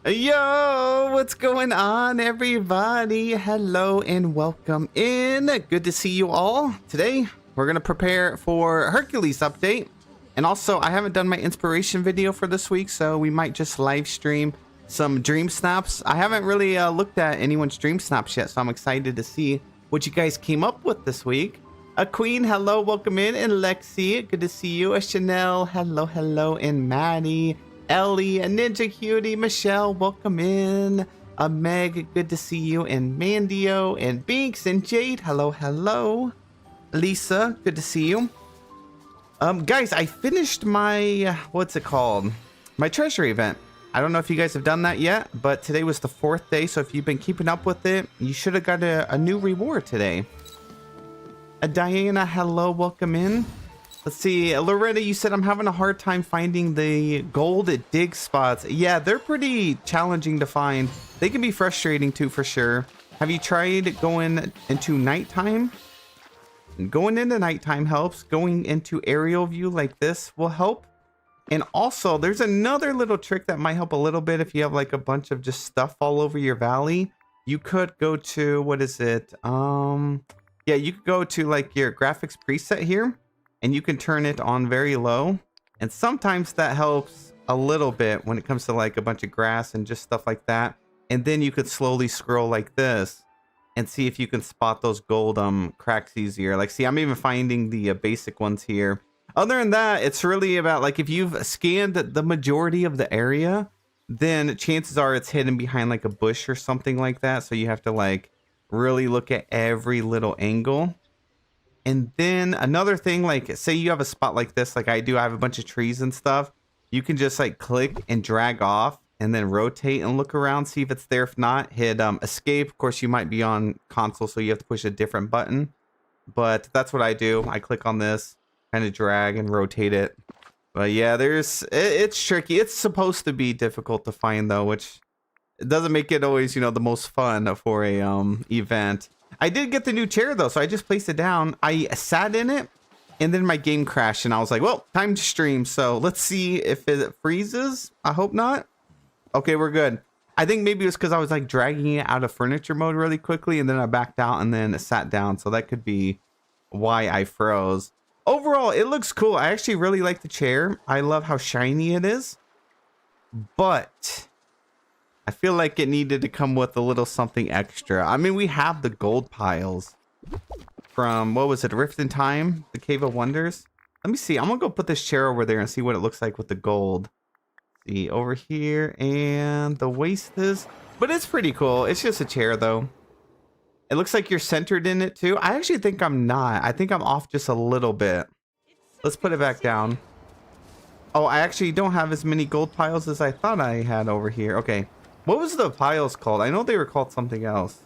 Yo, what's going on, everybody? Hello and welcome in. Good to see you all. Today, we're going to prepare for Hercules update. And also, I haven't done my inspiration video for this week, so we might just live stream some dream snaps. I haven't really looked at anyone's dream snaps yet, so I'm excited to see what you guys came up with this week. A Queen, hello, welcome in. And Lexi, good to see you. A Chanel, hello. And Maddie. Ellie, a Ninja Cutie, Michelle, welcome in. A Meg, good to see you. And Mandio, and Binks, and Jade, hello. Lisa, good to see you. Guys, I finished my, what's it called? My treasure event. I don't know if you guys have done that yet, but today was the 4th day, so if you've been keeping up with it, you should have got a new reward today. Diana, hello, welcome in. Let's see, Loretta, you said I'm having a hard time finding the gold at dig spots. Yeah, they're pretty challenging to find. They can be frustrating too, for sure. Have you tried going into nighttime? Going into nighttime helps. Going into aerial view like this will help. And also, there's another little trick that might help a little bit if you have like a bunch of just stuff all over your valley. You could go to, what is it? Yeah, you could go to like your graphics preset here. And you can turn it on very low. And sometimes that helps a little bit when it comes to like a bunch of grass and just stuff like that. And then you could slowly scroll like this and see if you can spot those gold cracks easier. Like, see, I'm even finding the basic ones here. Other than that, it's really about like if you've scanned the majority of the area, then chances are it's hidden behind like a bush or something like that. So you have to like really look at every little angle. And then another thing, like say you have a spot like this, like I do, I have a bunch of trees and stuff. You can just like click and drag off and then rotate and look around, see if it's there. If not, hit escape. Of course, you might be on console, so you have to push a different button. But that's what I do. I click on this, kind of drag and rotate it. But yeah, it's tricky. It's supposed to be difficult to find though, which it doesn't make it always, you know, the most fun for a event. I did get the new chair though, so I just placed it down. I sat in it and then my game crashed and I was like, well, time to stream. So let's see if it freezes. I hope not. Okay, we're good. I think maybe it was because I was like dragging it out of furniture mode really quickly and then I backed out and then it sat down. So that could be why I froze. Overall, it looks cool. I actually really like the chair. I love how shiny it is. But I feel like it needed to come with a little something extra. I mean, we have the gold piles from, what was it, Rift in Time? The Cave of Wonders? Let me see. I'm going to go put this chair over there and see what it looks like with the gold. See, over here, and the waist is... But it's pretty cool. It's just a chair, though. It looks like you're centered in it, too. I actually think I'm not. I think I'm off just a little bit. Let's put it back down. Oh, I actually don't have as many gold piles as I thought I had over here. Okay. What was the piles called? I know they were called something else.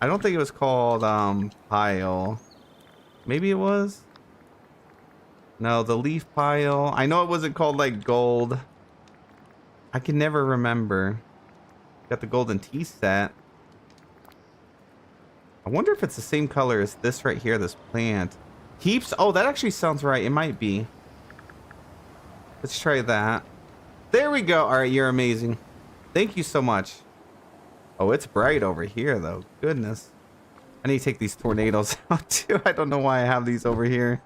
I don't think it was called pile. Maybe it was. No, the leaf pile. I know it wasn't called like gold. I can never remember. Got the golden tea set. I wonder if it's the same color as this right here, this plant. Heaps. Oh, that actually sounds right. It might be. Let's try that. There we go. All right, you're amazing. Thank you so much. Oh, it's bright over here, though. Goodness. I need to take these tornadoes out, too. I don't know why I have these over here.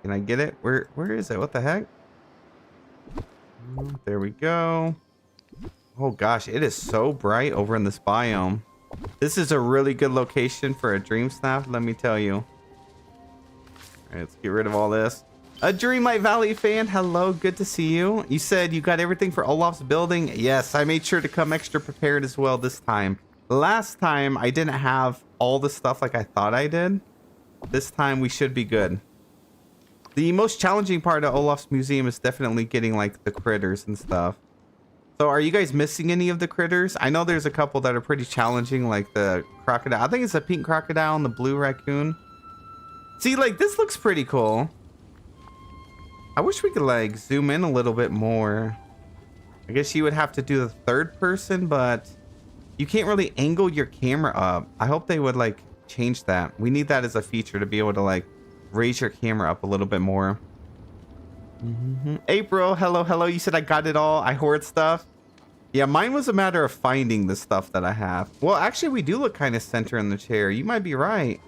Can I get it? Where is it? What the heck? There we go. Oh, gosh. It is so bright over in this biome. This is a really good location for a dream snap, let me tell you. All right, let's get rid of all this. A Dreamlight Valley fan, hello, good to see you. You said you got everything for Olaf's building. Yes, I made sure to come extra prepared as well this time. Last time, I didn't have all the stuff like I thought I did. This time, we should be good. The most challenging part of Olaf's museum is definitely getting like the critters and stuff. So are you guys missing any of the critters? I know there's a couple that are pretty challenging, like the crocodile. I think it's a pink crocodile and the blue raccoon. See, like this looks pretty cool. I wish we could like zoom in a little bit more. I guess you would have to do the third person, but you can't really angle your camera up. I hope they would like change that. We need that as a feature to be able to like raise your camera up a little bit more. April, hello, hello. You said I got it all. I hoard stuff. Yeah, mine was a matter of finding the stuff that I have. Well, actually, we do look kind of center in the chair. You might be right.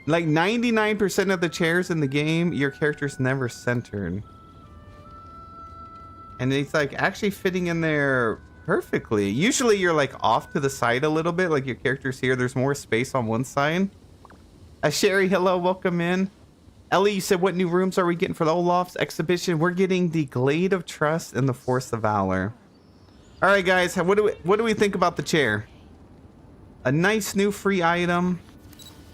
Like 99% of the chairs in the game, your character's never centered. And it's like actually fitting in there perfectly. Usually you're like off to the side a little bit, like your character's here. There's more space on one side. Sherry, hello, welcome in. Ellie, you said what new rooms are we getting for the Olaf's exhibition? We're getting the Glade of Trust and the Force of Valor. All right, guys, what do we think about the chair? A nice new free item.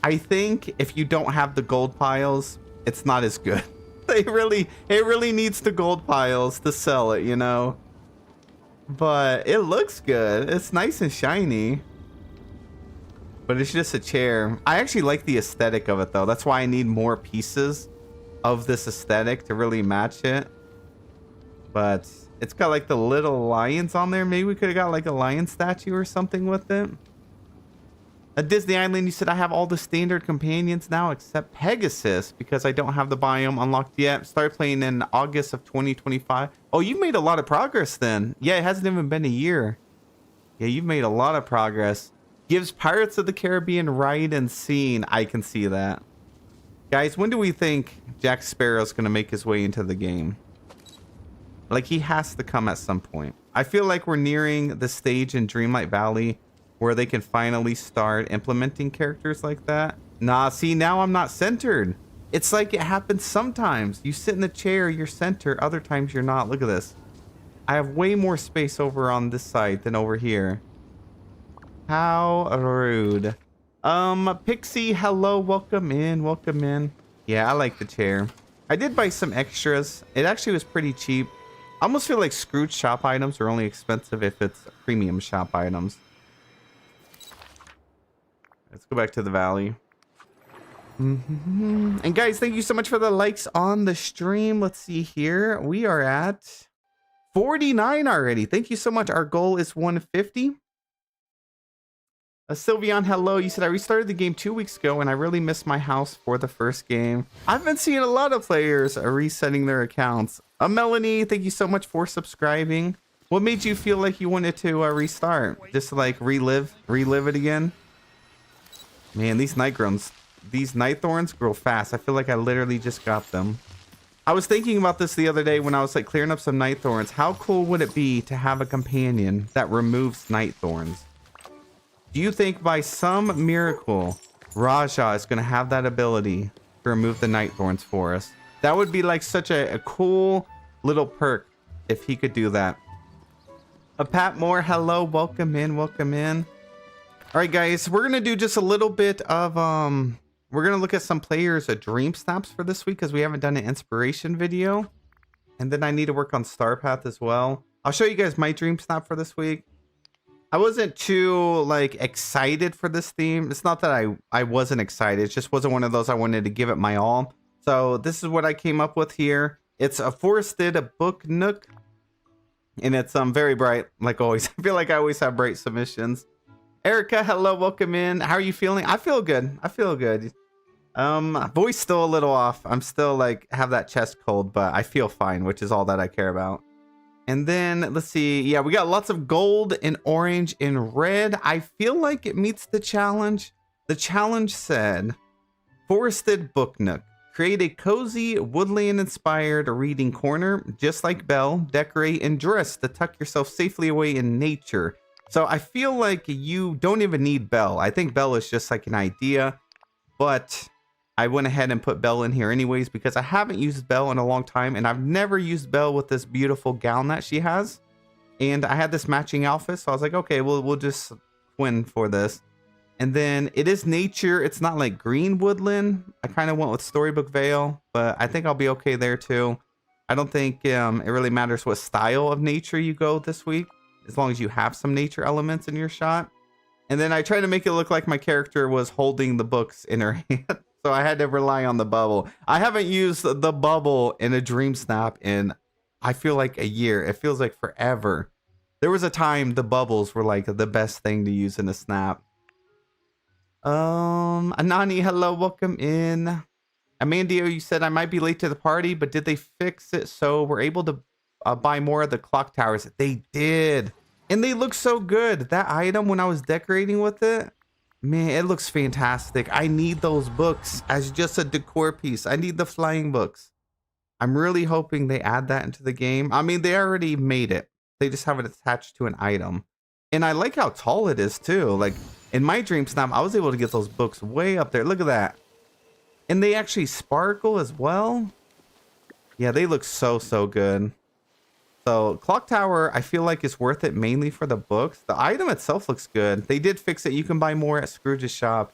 I think if you don't have the gold piles, it's not as good. It really needs the gold piles to sell it, you know. But it looks good. It's nice and shiny. But it's just a chair. I actually like the aesthetic of it though. That's why I need more pieces of this aesthetic to really match it. But it's got like the little lions on there. Maybe we could have got like a lion statue or something with it. At Disney Island, you said I have all the standard companions now except Pegasus because I don't have the biome unlocked yet. Started playing in August of 2025. Oh, you've made a lot of progress then. Yeah, it hasn't even been a year. Yeah, you've made a lot of progress. Gives Pirates of the Caribbean ride and scene. I can see that. Guys, when do we think Jack Sparrow's going to make his way into the game? Like, he has to come at some point. I feel like we're nearing the stage in Dreamlight Valley where they can finally start implementing characters like that. Nah, see, now I'm not centered. It's like it happens sometimes. You sit in the chair, you're centered. Other times you're not. Look at this. I have way more space over on this side than over here. How rude. Pixie, hello, welcome in, welcome in. Yeah, I like the chair. I did buy some extras. It actually was pretty cheap. I almost feel like Scrooge shop items are only expensive if it's premium shop items. Let's go back to the valley. And guys, thank you so much for the likes on the stream. Let's see here. We are at 49 already. Thank you so much. Our goal is 150. Sylvian, hello. You said I restarted the game 2 weeks ago and I really missed my house for the first game. I've been seeing a lot of players resetting their accounts. Melanie, thank you so much for subscribing. What made you feel like you wanted to restart? Just to like relive it again? Man, these night thorns grow fast. I feel like I literally just got them. I was thinking about this the other day when I was like clearing up some night thorns. How cool would it be to have a companion that removes night thorns? Do you think by some miracle Raja is going to have that ability to remove the night thorns for us? That would be like such a cool little perk if he could do that. Pat Moore, hello, welcome in, welcome in. All right, guys, we're going to do just a little bit of, we're going to look at some players' dream snaps for this week because we haven't done an inspiration video. And then I need to work on Star Path as well. I'll show you guys my dream snap for this week. I wasn't too like excited for this theme. It's not that I wasn't excited. It just wasn't one of those I wanted to give it my all. So this is what I came up with here. It's a forested book nook. And it's very bright, like always. I feel like I always have bright submissions. Erica, hello, welcome in. How are you feeling? I feel good. I feel good. Voice still a little off. I'm still like have that chest cold, but I feel fine, which is all that I care about. And then let's see. Yeah, we got lots of gold and orange and red. I feel like it meets the challenge. The challenge said, forested book nook. Create a cozy woodland inspired reading corner, just like Belle. Decorate and dress to tuck yourself safely away in nature. So I feel like you don't even need Belle. I think Belle is just like an idea, but I went ahead and put Belle in here anyways because I haven't used Belle in a long time and I've never used Belle with this beautiful gown that she has. And I had this matching outfit, so I was like, okay, we'll just twin for this. And then it is nature. It's not like green woodland. I kind of went with Storybook Vale, but I think I'll be okay there too. I don't think it really matters what style of nature you go this week, as long as you have some nature elements in your shot. And then I tried to make it look like my character was holding the books in her hand. So I had to rely on the bubble. I haven't used the bubble in a dream snap in, I feel like a year. It feels like forever. There was a time the bubbles were like the best thing to use in a snap. Anani, hello, welcome in. Amandio, you said I might be late to the party, but did they fix it so we're able to buy more of the clock towers? They did. And they look so good. That item, when I was decorating with it, man, it looks fantastic. I need those books as just a decor piece. I need the flying books. I'm really hoping they add that into the game. I mean, they already made it. They just have it attached to an item. And I like how tall it is too. Like in my Dream Snap, I was able to get those books way up there. Look at that. And they actually sparkle as well. Yeah, they look so, so good. So Clock Tower, I feel like is worth it mainly for the books. The item itself looks good. They did fix it. You can buy more at Scrooge's shop.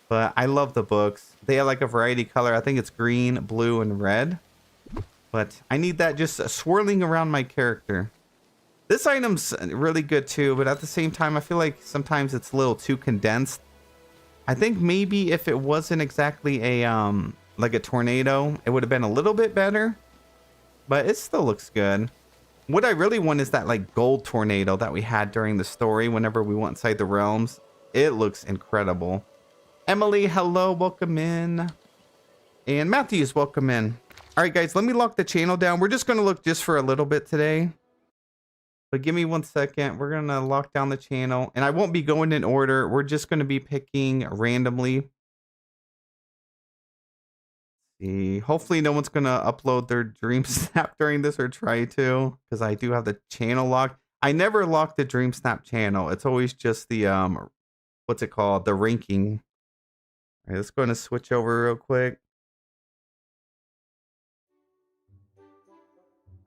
But I love the books. They have like a variety color. I think it's green, blue, and red. But I need that just swirling around my character. This item's really good too, but at the same time, I feel like sometimes it's a little too condensed. I think maybe if it wasn't exactly a like a tornado, it would have been a little bit better. But it still looks good. What I really want is that like gold tornado that we had during the story whenever we went inside the realms. It looks incredible. Emily, hello, welcome in. And Matthews, welcome in. All right, guys, let me lock the channel down. We're just going to look just for a little bit today. But give me 1 second. We're going to lock down the channel. And I won't be going in order. We're just going to be picking randomly. See, hopefully no one's going to upload their Dream Snap during this or try to. Because I do have the channel locked. I never lock the Dream Snap channel. It's always just the, what's it called? The ranking. All right, let's go and switch over real quick.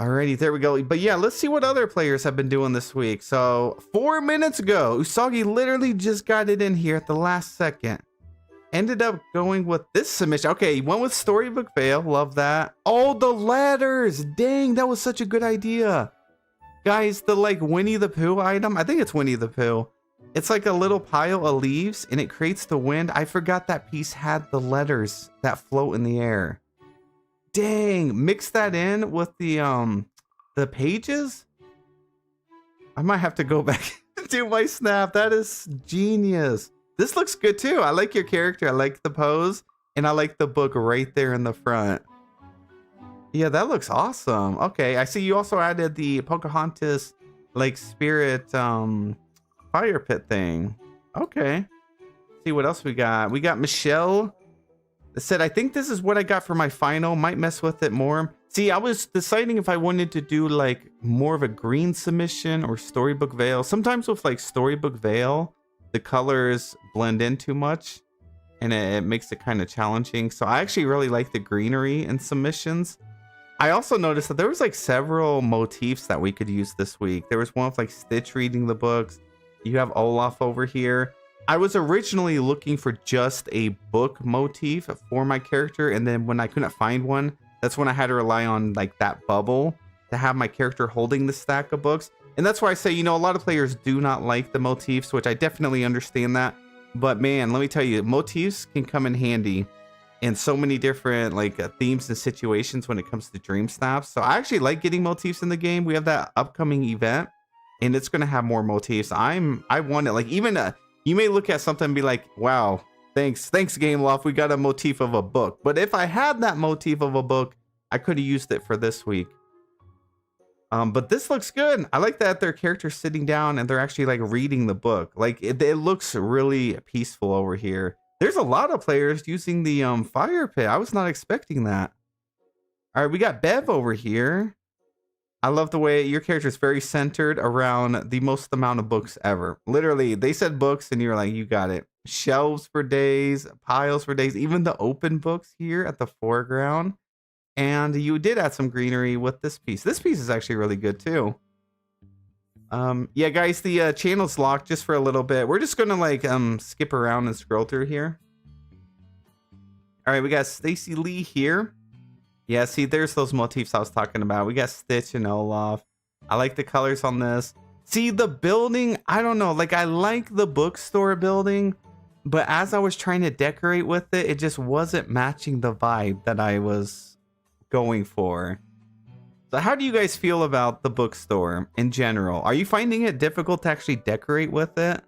Alrighty, there we go. But yeah, let's see what other players have been doing this week. So 4 minutes ago, Usagi literally just got it in here at the last second. Ended up going with this submission. Okay, he went with Storybook Veil. Love that. Oh, the ladders. Dang, that was such a good idea. Guys, the like Winnie the Pooh item. I think it's Winnie the Pooh. It's like a little pile of leaves and it creates the wind. I forgot that piece had the letters that float in the air. Dang, mix that in with the pages. I might have to go back and do my snap. That is genius. This looks good too. I like your character. I like the pose and I like the book right there in the front. Yeah, that looks awesome. Okay, I see you also added the Pocahontas like spirit fire pit thing. Okay. Let's see what else we got. We got Michelle. It said, I think this is what I got for my final. Might mess with it more. See, I was deciding if I wanted to do like more of a green submission or Storybook Veil. Sometimes with like Storybook Veil, the colors blend in too much and it makes it kind of challenging. So I actually really like the greenery in submissions. I also noticed that there was like several motifs that we could use this week. There was one with like Stitch reading the books. You have Olaf over here. I was originally looking for just a book motif for my character, and then when I couldn't find one, that's when I had to rely on like that bubble to have my character holding the stack of books. And that's why I say, you know, a lot of players do not like the motifs, which I definitely understand that. But man, let me tell you, motifs can come in handy in so many different like themes and situations when it comes to Dream Snaps. So I actually like getting motifs in the game. We have that upcoming event, and it's gonna have more motifs. I want it. Like even you may look at something and be like, wow, thanks Game Loft, we got a motif of a book. But if I had that motif of a book, I could have used it for this week. But this looks good. I like that their character's sitting down and they're actually like reading the book. Like it looks really peaceful over here. There's a lot of players using the fire pit. I was not expecting that. All right, we got Bev over here. I love the way your character is very centered around the most amount of books ever. Literally, they said books and you're like, you got it. Shelves for days, piles for days, even the open books here at the foreground. And you did add some greenery with this piece. This piece is actually really good too. Yeah, guys, the channel's locked just for a little bit. We're just gonna like skip around and scroll through here. All right, we got Stacy Lee here. Yeah, see, there's those motifs I was talking about. We got Stitch and Olaf. I like the colors on this. See, the building, I don't know. Like, I like the bookstore building, but as I was trying to decorate with it, it just wasn't matching the vibe that I was going for. So how do you guys feel about the bookstore in general? Are you finding it difficult to actually decorate with it?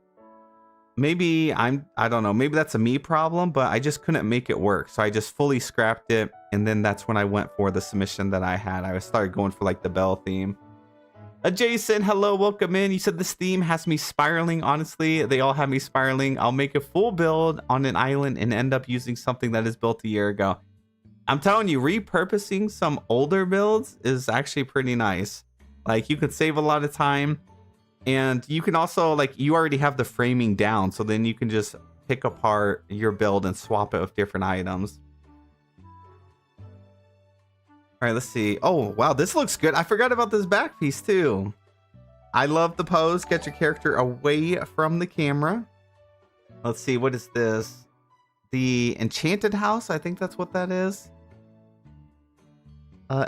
Maybe I don't know, maybe that's a me problem, but I just couldn't make it work. So I just fully scrapped it. And then that's when I went for the submission that I had. I started going for like the bell theme. Jason, hello, welcome in. You said this theme has me spiraling. Honestly, they all have me spiraling. I'll make a full build on an island and end up using something that is built a year ago. I'm telling you, repurposing some older builds is actually pretty nice. Like, you can save a lot of time. And you can also, like, you already have the framing down, so then you can just pick apart your build and swap it with different items. All right, let's see. Oh, wow, this looks good. I forgot about this back piece too. I love the pose. Get your character away from the camera. Let's see, what is this? The Enchanted House, I think that's what that is.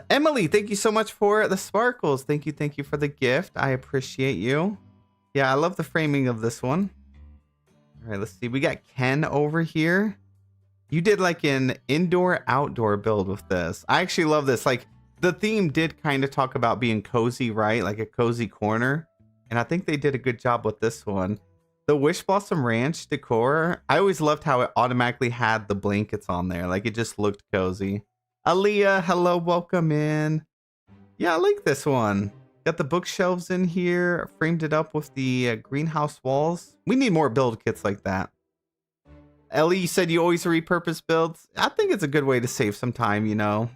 Emily, thank you so much for the sparkles. Thank you for the gift. I appreciate you. Yeah, I love the framing of this one. All right, let's see. We got Ken over here. You did like an indoor-outdoor build with this. I actually love this. Like, the theme did kind of talk about being cozy, right? Like a cozy corner. And I think they did a good job with this one. The Wish Blossom Ranch decor, I always loved how it automatically had the blankets on there. Like, it just looked cozy. Aaliyah, hello, welcome in. Yeah, I like this one. Got the bookshelves in here, framed it up with the greenhouse walls. We need more build kits like that. Ellie, you said you always repurpose builds. I think it's a good way to save some time, you know.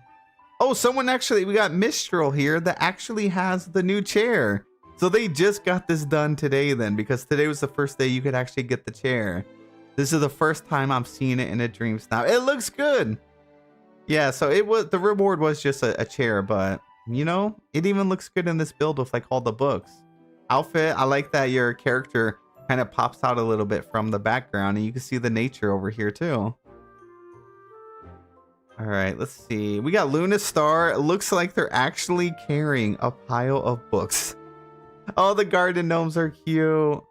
Oh, someone actually, we got Mistral here that actually has the new chair. So they just got this done today then, because today was the first day you could actually get the chair. This is the first time I'm seeing it in a Dream Snap. It looks good. Yeah, so it was, the reward was just a chair, but you know, it even looks good in this build with like all the books. Outfit, I like that your character kind of pops out a little bit from the background and you can see the nature over here too. All right, let's see. We got Luna Star. It looks like they're actually carrying a pile of books. Oh, the garden gnomes are cute.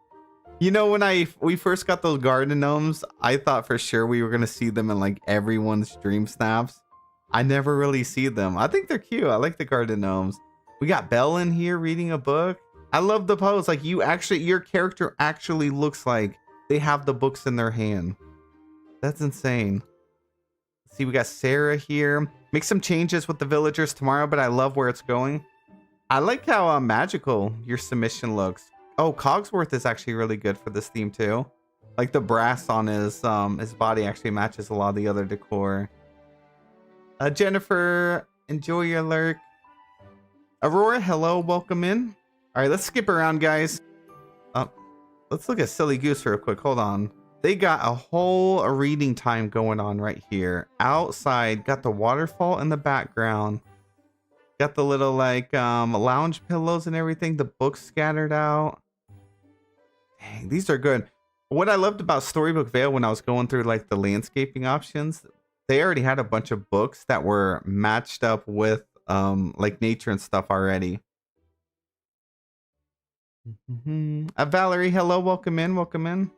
You know, when we first got those garden gnomes, I thought for sure we were going to see them in like everyone's Dream Snaps. I never really see them. I think they're cute. I like the garden gnomes. We got Belle in here reading a book. I love the pose. Like, your character actually looks like they have the books in their hand. That's insane. Let's see, we got Sarah here. Make some changes with the villagers tomorrow, but I love where it's going. I like how magical your submission looks. Oh, Cogsworth is actually really good for this theme too. Like the brass on his body actually matches a lot of the other decor. Jennifer, enjoy your lurk. Aurora, hello, welcome in. All right, let's skip around, guys. Let's look at Silly Goose real quick. Hold on. They got a whole reading time going on right here. Outside, got the waterfall in the background. Got the little like lounge pillows and everything. The books scattered out. Dang, these are good. What I loved about Storybook Vale when I was going through like the landscaping options, they already had a bunch of books that were matched up with like nature and stuff already. Valerie, hello, welcome in, welcome in.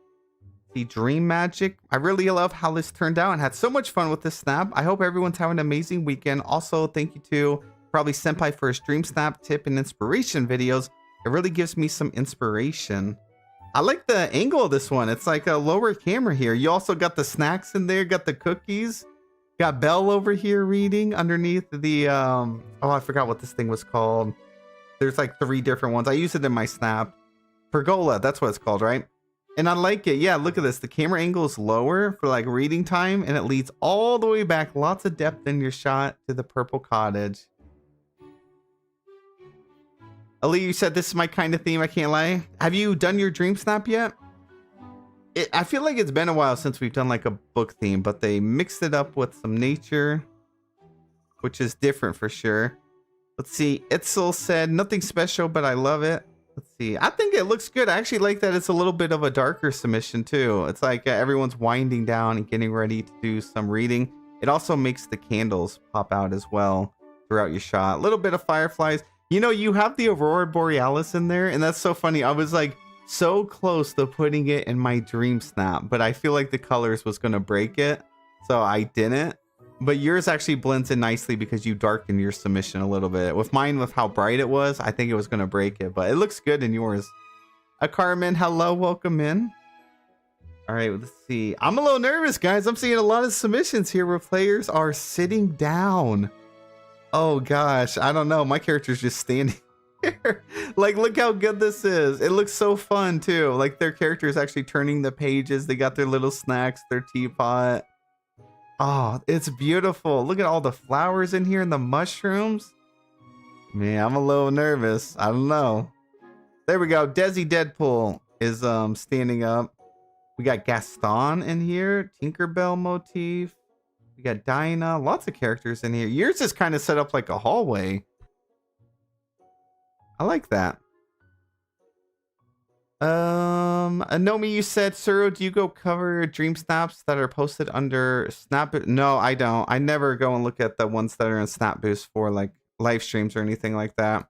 The Dream Magic. I really love how this turned out and had so much fun with this snap. I hope everyone's having an amazing weekend. Also, thank you to probably Senpai for his Dream Snap tip and inspiration videos. It really gives me some inspiration. I like the angle of this one. It's like a lower camera here. You also got the snacks in there, got the cookies. Got Belle over here reading underneath the, oh, I forgot what this thing was called. There's like 3 different ones. I use it in my snap. Pergola, that's what it's called, right? And I like it. Yeah, look at this. The camera angle is lower for like reading time and it leads all the way back. Lots of depth in your shot to the purple cottage. Ali, you said this is my kind of theme. I can't lie. Have you done your Dream Snap yet? I feel like it's been a while since we've done like a book theme, but they mixed it up with some nature, which is different for sure. Let's see. Itzel said nothing special, but I love it. Let's see. I think it looks good. I actually like that it's a little bit of a darker submission too. It's like everyone's winding down and getting ready to do some reading. It also makes the candles pop out as well throughout your shot. A little bit of fireflies. You know, you have the Aurora Borealis in there, and that's so funny. I was like so close to putting it in my Dream Snap, but I feel like the colors was going to break it, so I didn't. But yours actually blends in nicely because you darkened your submission a little bit. With mine, with how bright it was, I think it was going to break it, but it looks good in yours. Carmen, hello, welcome in. All right, let's see. I'm a little nervous, guys. I'm seeing a lot of submissions here where players are sitting down. Oh gosh, I don't know. My character's just standing here. Like, look how good this is. It looks so fun too. Like their character is actually turning the pages. They got their little snacks, their teapot. Oh, it's beautiful. Look at all the flowers in here and the mushrooms. Man, I'm a little nervous. I don't know. There we go. Desi Deadpool is standing up. We got Gaston in here. Tinkerbell motif. We got Dinah. Lots of characters in here. Yours is kind of set up like a hallway. I like that. Anomi, you said, Suro, do you go cover dream snaps that are posted under Snap? No, I don't. I never go and look at the ones that are in Snap Boost for like live streams or anything like that.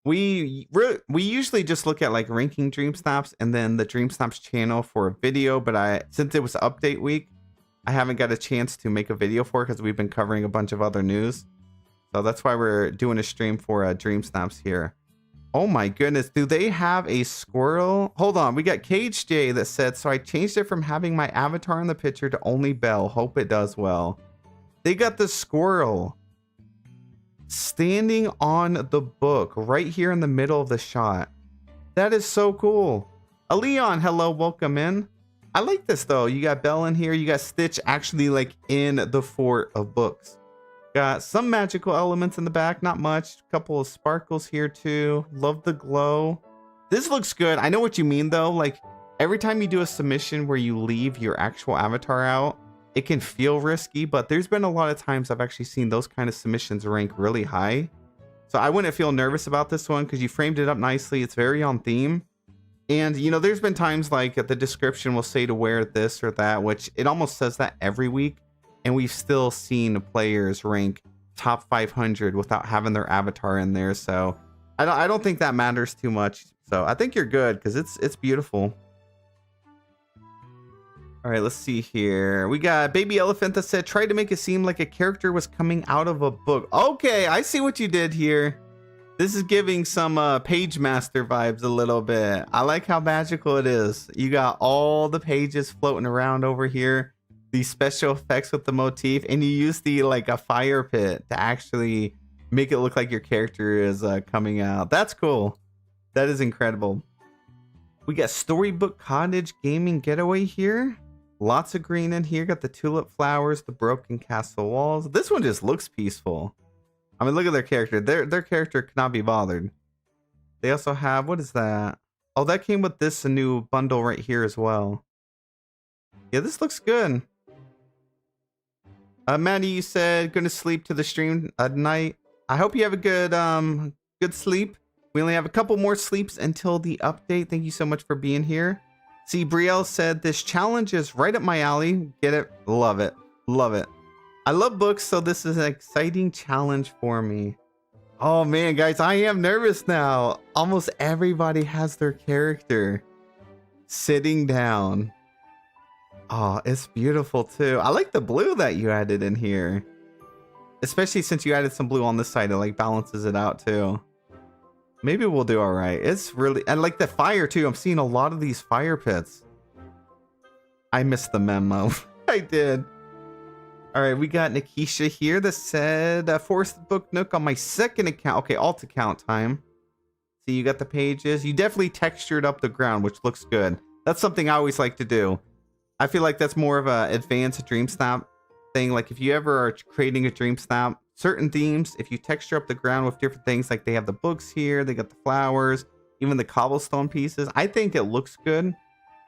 We usually just look at like ranking dream snaps and then the dream snaps channel for a video, but since it was update week, I haven't got a chance to make a video for it because we've been covering a bunch of other news. So that's why we're doing a stream for dream snaps here. Oh my goodness, do they have a squirrel? Hold on, we got Cage J that said, so I changed it from having my avatar in the picture to only Belle. Hope it does well. They got the squirrel standing on the book right here in the middle of the shot. That is so cool. Leon, hello, welcome in. I like this though. You got Belle in here. You got Stitch actually like in the fort of books. Got some magical elements in the back, not much. A couple of sparkles here too. Love the glow. This looks good. I know what you mean though. Like every time you do a submission where you leave your actual avatar out, it can feel risky, but there's been a lot of times I've actually seen those kind of submissions rank really high. So I wouldn't feel nervous about this one because you framed it up nicely. It's very on theme. And, you know, there's been times like the description will say to wear this or that, which it almost says that every week. And we've still seen players rank top 500 without having their avatar in there. So I don't think that matters too much. So I think you're good because it's beautiful. All right, let's see here. We got Baby Elephant that said, try to make it seem like a character was coming out of a book. Okay, I see what you did here. This is giving some Page Master vibes a little bit. I like how magical it is. You got all the pages floating around over here. These special effects with the motif. And you use the like a fire pit to actually make it look like your character is coming out. That's cool. That is incredible. We got Storybook Cottage Gaming Getaway here. Lots of green in here. Got the tulip flowers, the broken castle walls. This one just looks peaceful. I mean, look at their character. Their character cannot be bothered. They also have, what is that? Oh, that came with this new bundle right here as well. Yeah, this looks good. Maddie, you said going to sleep to the stream at night. I hope you have a good sleep. We only have a couple more sleeps until the update. Thank you so much for being here. See, Brielle said this challenge is right up my alley. Get it? Love it. Love it. I love books, so this is an exciting challenge for me. Oh man, guys, I am nervous now. Almost everybody has their character sitting down. Oh, it's beautiful too. I like the blue that you added in here. Especially since you added some blue on this side, it like balances it out too. Maybe we'll do all right. It's really, and like the fire too. I'm seeing a lot of these fire pits. I missed the memo. I did. All right, we got Nikisha here that said, Forced Book Nook on my second account. Okay, alt account time. See, you got the pages. You definitely textured up the ground, which looks good. That's something I always like to do. I feel like that's more of an advanced dream snap thing. Like if you ever are creating a dream snap, certain themes, if you texture up the ground with different things, like they have the books here, they got the flowers, even the cobblestone pieces, I think it looks good.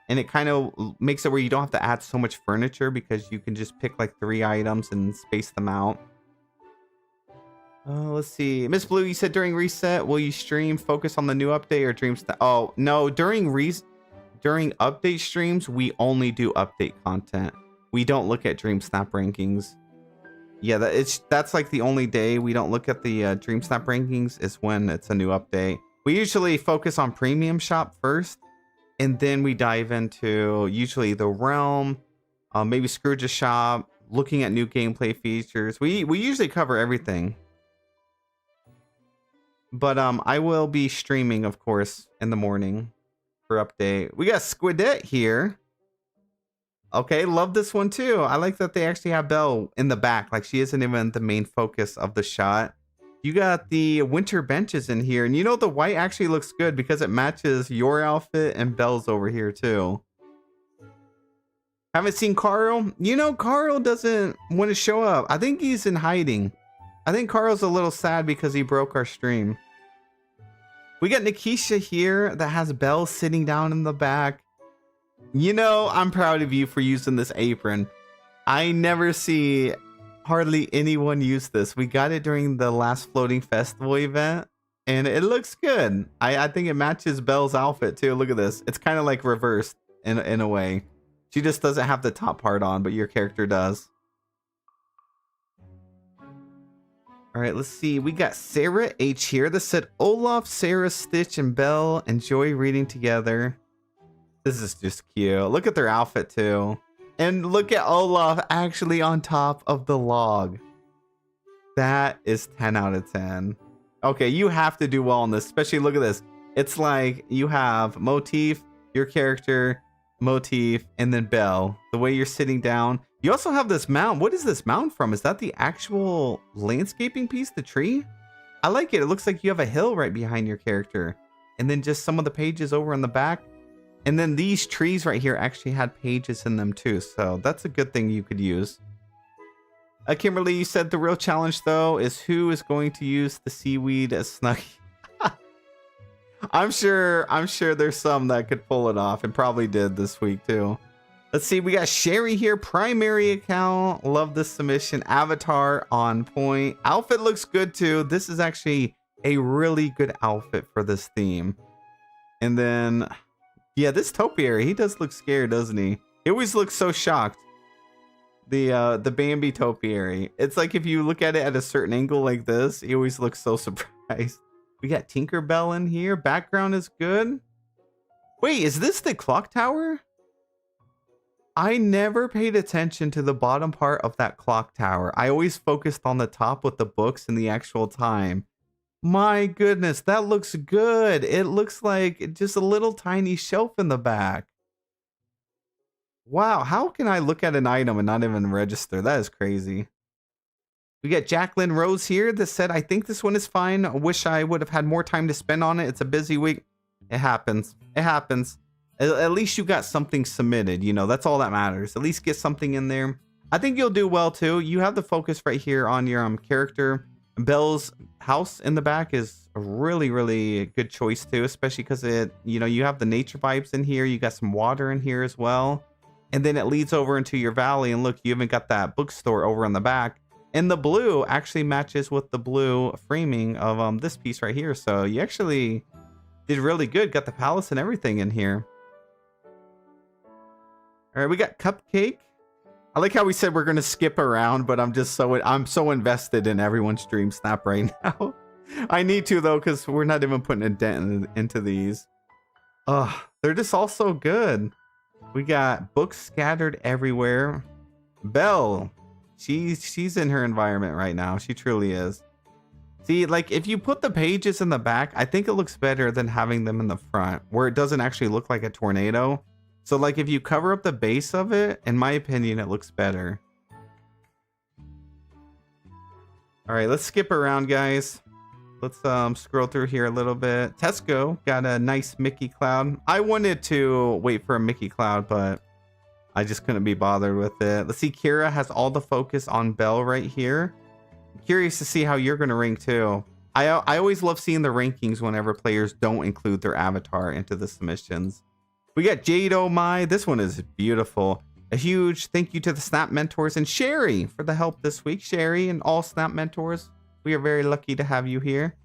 And it kind of makes it where you don't have to add so much furniture because you can just pick like 3 items and space them out. Let's see. Miss Blue, you said during reset, will you stream focus on the new update or dream snap? Oh, no, during update streams, we only do update content. We don't look at dream snap rankings. Yeah, that's like the only day we don't look at the dream snap rankings is when it's a new update. We usually focus on premium shop first. And then we dive into usually the realm, maybe Scrooge's shop, looking at new gameplay features. We usually cover everything. But I will be streaming, of course, in the morning for update. We got Squidette here. Okay, love this one too. I like that they actually have Belle in the back. Like she isn't even the main focus of the shot. You got the winter benches in here. And you know, the white actually looks good because it matches your outfit and Belle's over here too. Haven't seen Carl? You know, Carl doesn't want to show up. I think he's in hiding. I think Carl's a little sad because he broke our stream. We got Nikisha here that has Belle sitting down in the back. You know, I'm proud of you for using this apron. I never see hardly anyone use this. We got it during the last floating festival event and it looks good. I think it matches Belle's outfit too. Look at this. It's kind of like reversed in a way. She just doesn't have the top part on, but your character does. All right, let's see. We got Sarah H here that said, Olaf, Sarah, Stitch, and Belle enjoy reading together. This is just cute. Look at their outfit too. And look at Olaf actually on top of the log. That is 10 out of 10. Okay, you have to do well on this, especially look at this. It's like you have Motif, your character, Motif, and then Belle. The way you're sitting down. You also have this mount. What is this mount from? Is that the actual landscaping piece, the tree? I like it. It looks like you have a hill right behind your character. And then just some of the pages over in the back. And then these trees right here actually had pages in them too. So that's a good thing you could use. Kimberly, you said the real challenge though is who is going to use the seaweed as Snuggie. I'm sure there's some that could pull it off and probably did this week too. Let's see, we got Sherry here, primary account. Love this submission. Avatar on point. Outfit looks good too. This is actually a really good outfit for this theme. And then, yeah, this topiary, he does look scared, doesn't he? He always looks so shocked. The Bambi topiary. It's like if you look at it at a certain angle like this, he always looks so surprised. We got Tinkerbell in here. Background is good. Wait, is this the clock tower? I never paid attention to the bottom part of that clock tower. I always focused on the top with the books and the actual time. My goodness, that looks good. It looks like just a little tiny shelf in the back. Wow, how can I look at an item and not even register? That is crazy. We got Jacqueline Rose here that said, I think this one is fine. I wish I would have had more time to spend on it. It's a busy week. It happens. It happens. At least you got something submitted. You know, that's all that matters. At least get something in there. I think you'll do well too. You have the focus right here on your character. Belle's house in the back is a really, really good choice too, especially because it, you know, you have the nature vibes in here. You got some water in here as well. And then it leads over into your valley. And look, you even got that bookstore over on the back. And the blue actually matches with the blue framing of this piece right here. So you actually did really good. Got the palace and everything in here. All right, we got Cupcake. I like how we said we're gonna skip around, but I'm so invested in everyone's Dream Snap right now. I need to though, because we're not even putting a dent into these. They're just all so good. We got books scattered everywhere. Belle, she's in her environment right now. She truly is. See, like if you put the pages in the back, I think it looks better than having them in the front, where it doesn't actually look like a tornado. So like if you cover up the base of it, in my opinion, it looks better. All right, let's skip around, guys. Let's scroll through here a little bit. Tesco got a nice Mickey cloud. I wanted to wait for a Mickey cloud, but I just couldn't be bothered with it. Let's see, Kira has all the focus on Belle right here. I'm curious to see how you're going to rank too. I always love seeing the rankings whenever players don't include their avatar into the submissions. We got Jade Oh My. This one is beautiful. A huge thank you to the Snap Mentors and Sherry for the help this week. Sherry and all Snap Mentors, we are very lucky to have you here.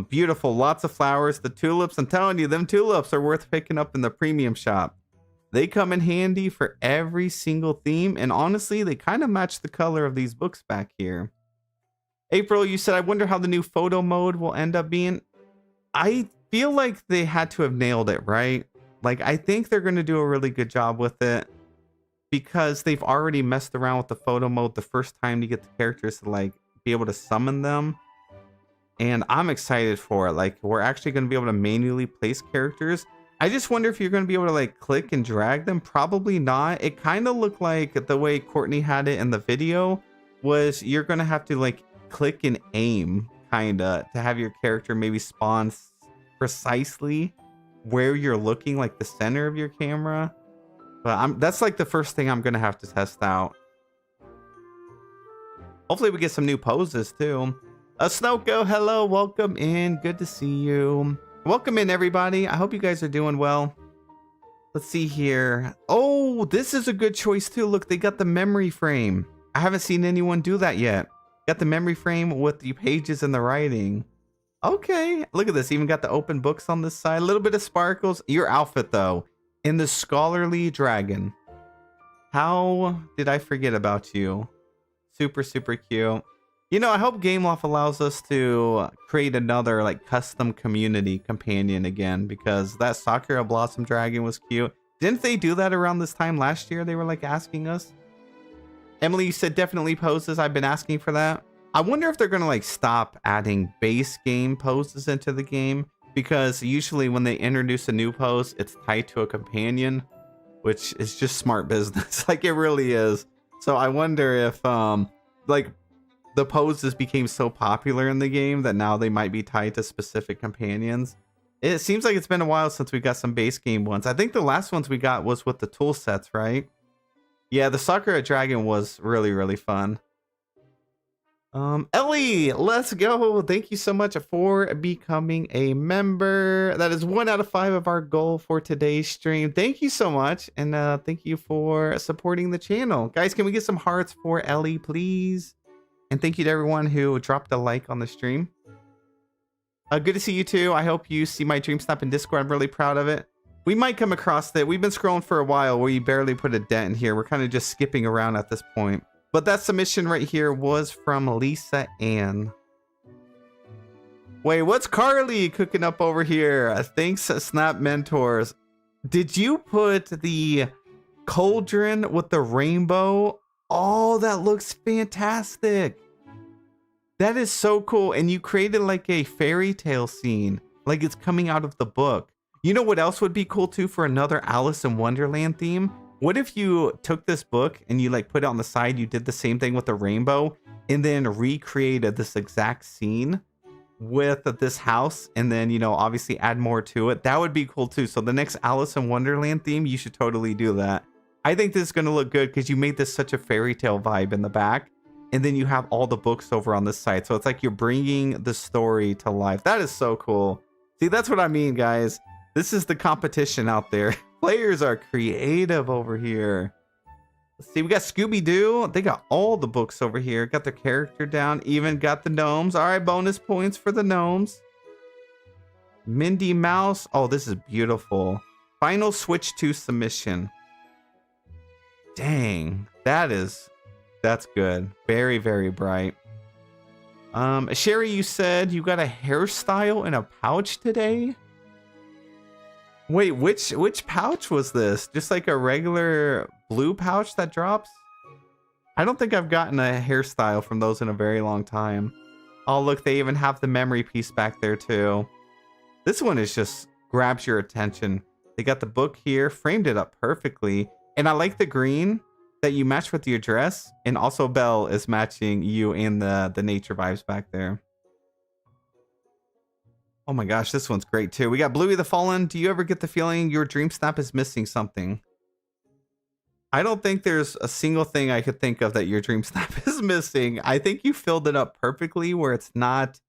Beautiful, lots of flowers. The tulips, I'm telling you, them tulips are worth picking up in the premium shop. They come in handy for every single theme, and honestly, they kind of match the color of these books back here. April, you said, I wonder how the new photo mode will end up being. I feel like they had to have nailed it, right? Like, I think they're going to do a really good job with it because they've already messed around with the photo mode the first time to get the characters to like be able to summon them. And I'm excited for it. Like, we're actually going to be able to manually place characters. I just wonder if you're going to be able to like click and drag them. Probably not. It kind of looked like the way Courtney had it in the video was you're going to have to like click and aim kind of to have your character maybe spawn precisely where you're looking, like the center of your camera. But that's like the first thing I'm going to have to test out. Hopefully we get some new poses too. Snoko, hello, welcome in. Good to see you. Welcome in, everybody. I hope you guys are doing well. Let's see here. Oh, this is a good choice too. Look, they got the memory frame. I haven't seen anyone do that yet. Got the memory frame with the pages and the writing. Okay, look at this. Even got the open books on this side. A little bit of sparkles. Your outfit though, in the scholarly dragon. How did I forget about you? Super, super cute. You know, I hope Gameloft allows us to create another like custom community companion again, because that Sakura Blossom Dragon was cute. Didn't they do that around this time last year? They were like asking us. Emily, you said definitely poses. I've been asking for that. I wonder if they're going to like stop adding base game poses into the game, because usually when they introduce a new pose, it's tied to a companion, which is just smart business. Like it really is. So I wonder if like the poses became so popular in the game that now they might be tied to specific companions. It seems like it's been a while since we got some base game ones. I think the last ones we got was with the tool sets, right? Yeah, the Sakura Dragon was really, really fun. Ellie, let's go. Thank you so much for becoming a member. That is 1 out of 5 of our goal for today's stream. Thank you so much. And thank you for supporting the channel. Guys, can we get some hearts for Ellie, please? And thank you to everyone who dropped a like on the stream. Good to see you too. I hope you see my Dream Snap in Discord. I'm really proud of it. We might come across that. We've been scrolling for a while where you barely put a dent in here. We're kind of just skipping around at this point. But that submission right here was from Lisa Ann. Wait, what's Carly cooking up over here? Thanks, Snap Mentors. Did you put the cauldron with the rainbow? Oh, that looks fantastic. That is so cool. And you created like a fairy tale scene, like it's coming out of the book. You know what else would be cool too for another Alice in Wonderland theme? What if you took this book and you like put it on the side, you did the same thing with the rainbow and then recreated this exact scene with this house, and then, you know, obviously add more to it? That would be cool too. So the next Alice in Wonderland theme, you should totally do that. I think this is going to look good because you made this such a fairy tale vibe in the back, and then you have all the books over on this side. So it's like you're bringing the story to life. That is so cool. See, that's what I mean, guys. This is the competition out there. Players are creative over here. Let's see, we got Scooby-Doo. They got all the books over here. Got their character down. Even got the gnomes. All right, bonus points for the gnomes. Mindy Mouse. Oh, this is beautiful. Final switch to submission. Dang, that's good. Very, very bright. Sherry, you said you got a hairstyle in a pouch today? Wait, which pouch was this? Just like a regular blue pouch that drops? I don't think I've gotten a hairstyle from those in a very long time. Oh, look, they even have the memory piece back there too. This one is just grabs your attention. They got the book here, framed it up perfectly. And I like the green that you match with your dress. And also Belle is matching you and the nature vibes back there. Oh my gosh, this one's great too. We got Bluey the Fallen. Do you ever get the feeling your Dream Snap is missing something? I don't think there's a single thing I could think of that your Dream Snap is missing. I think you filled it up perfectly where it's not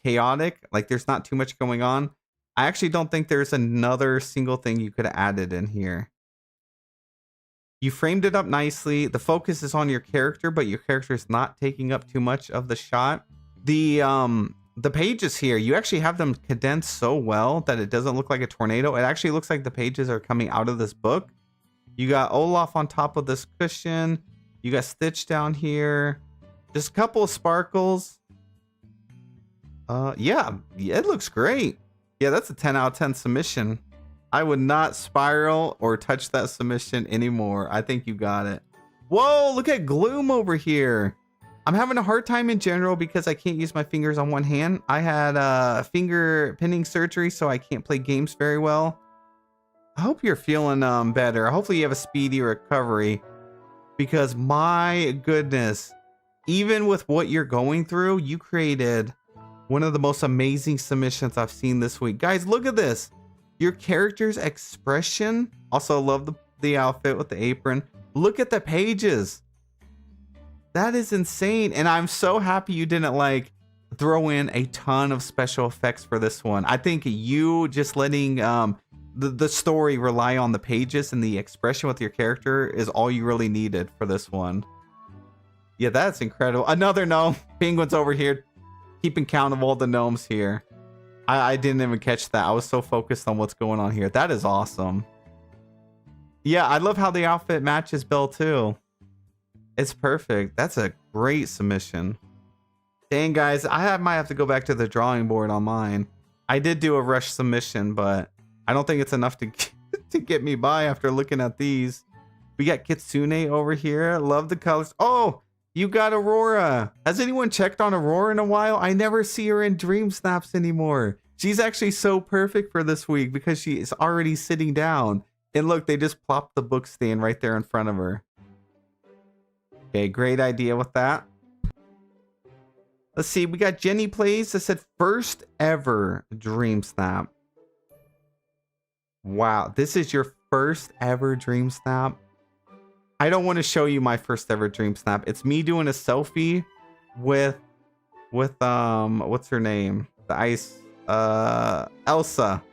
chaotic. Like there's not too much going on. I actually don't think there's another single thing you could have added in here. You framed it up nicely. The focus is on your character, but your character is not taking up too much of the shot. The pages here, you actually have them condensed so well that it doesn't look like a tornado. It actually looks like the pages are coming out of this book. You got Olaf on top of this cushion. You got Stitch down here. Just a couple of sparkles. Yeah, it looks great. Yeah, that's a 10 out of 10 submission. I would not spiral or touch that submission anymore. I think you got it. Whoa, look at Gloom over here. I'm having a hard time in general because I can't use my fingers on one hand. I had finger pinning surgery, so I can't play games very well. I hope you're feeling better. Hopefully you have a speedy recovery, because my goodness, even with what you're going through, you created one of the most amazing submissions I've seen this week. Guys, look at this. Your character's expression. Also love the outfit with the apron. Look at the pages. That is insane. And I'm so happy you didn't like throw in a ton of special effects for this one. I think you just letting the story rely on the pages and the expression with your character is all you really needed for this one. Yeah, that's incredible. Another gnome. Penguin's over here keeping count of all the gnomes here. I didn't even catch that. I was so focused on what's going on here. That is awesome. Yeah, I love how the outfit matches Belle too. It's perfect. That's a great submission. Dang, guys, I might have to go back to the drawing board on mine. I did do a rush submission, but I don't think it's enough to get me by after looking at these. We got Kitsune over here. Love the colors. Oh, you got Aurora. Has anyone checked on Aurora in a while? I never see her in Dream Snaps anymore. She's actually so perfect for this week because she is already sitting down. And look, they just plopped the book stand right there in front of her. Okay, great idea with that. Let's see, we got Jenny Plays that said first ever Dream Snap. Wow, this is your first ever Dream Snap. I don't want to show you my first ever Dream Snap. It's me doing a selfie with what's her name? The ice Elsa.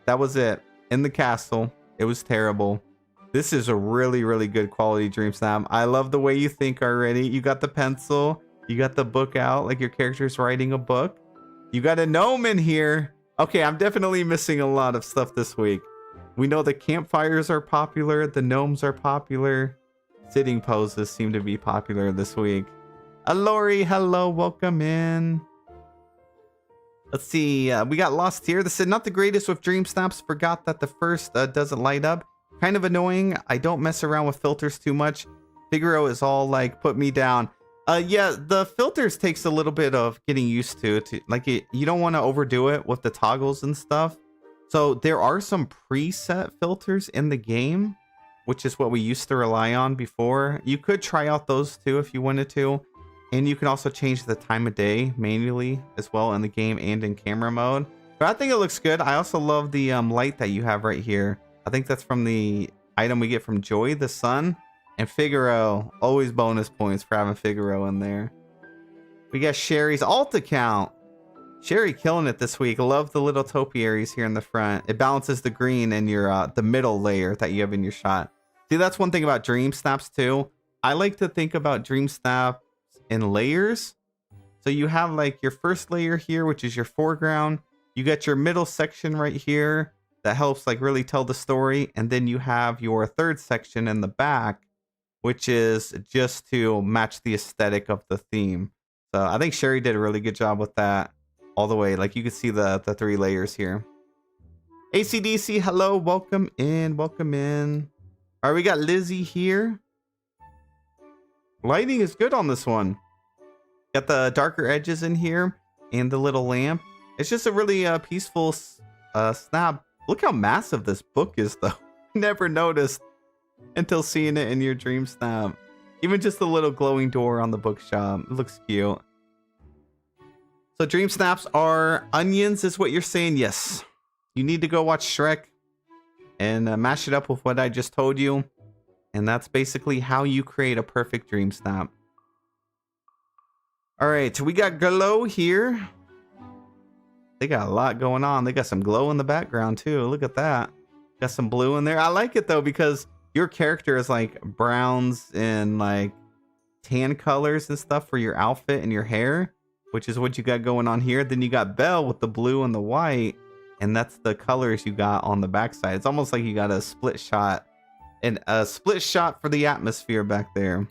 That was it. In the castle. It was terrible. This is a really, really good quality Dream Snap. I love the way you think already. You got the pencil. You got the book out like your character's writing a book. You got a gnome in here. Okay, I'm definitely missing a lot of stuff this week. We know the campfires are popular. The gnomes are popular. Sitting poses seem to be popular this week. Alori, hello, welcome in. Let's see, we got Lost here. This said, not the greatest with Dream Snaps. Forgot that the first doesn't light up. Kind of annoying. I don't mess around with filters too much. Figaro is all like, put me down. Yeah, the filters takes a little bit of getting used to. Like, you don't want to overdo it with the toggles and stuff. So there are some preset filters in the game, which is what we used to rely on before. You could try out those too if you wanted to. And you can also change the time of day manually as well in the game and in camera mode. But I think it looks good. I also love the light that you have right here. I think that's from the item we get from Joy, the sun. And Figaro, always bonus points for having Figaro in there. We got Sherry's alt account. Sherry killing it this week. Love the little topiaries here in the front. It balances the green in your the middle layer that you have in your shot. See, that's one thing about Dream Snaps too. I like to think about Dream Snaps in layers. So you have like your first layer here, which is your foreground. You got your middle section right here that helps like really tell the story. And then you have your third section in the back, which is just to match the aesthetic of the theme. So I think Sherry did a really good job with that all the way. Like you can see the three layers here. ACDC, hello, welcome in, welcome in. All right, we got Lizzie here. Lighting is good on this one. Got the darker edges in here and the little lamp. It's just a really peaceful snap. Look how massive this book is though. Never noticed until seeing it in your Dream Snap. Even just the little glowing door on the bookshop. It looks cute. So Dream Snaps are onions is what you're saying? Yes. You need to go watch Shrek and mash it up with what I just told you. And that's basically how you create a perfect Dream Snap. All right, so we got Glow here. They got a lot going on. They got some glow in the background too. Look at that. Got some blue in there. I like it though because your character is like browns and like tan colors and stuff for your outfit and your hair, which is what you got going on here. Then you got Belle with the blue and the white, and that's the colors you got on the backside. It's almost like you got a split shot. And a split shot for the atmosphere back there.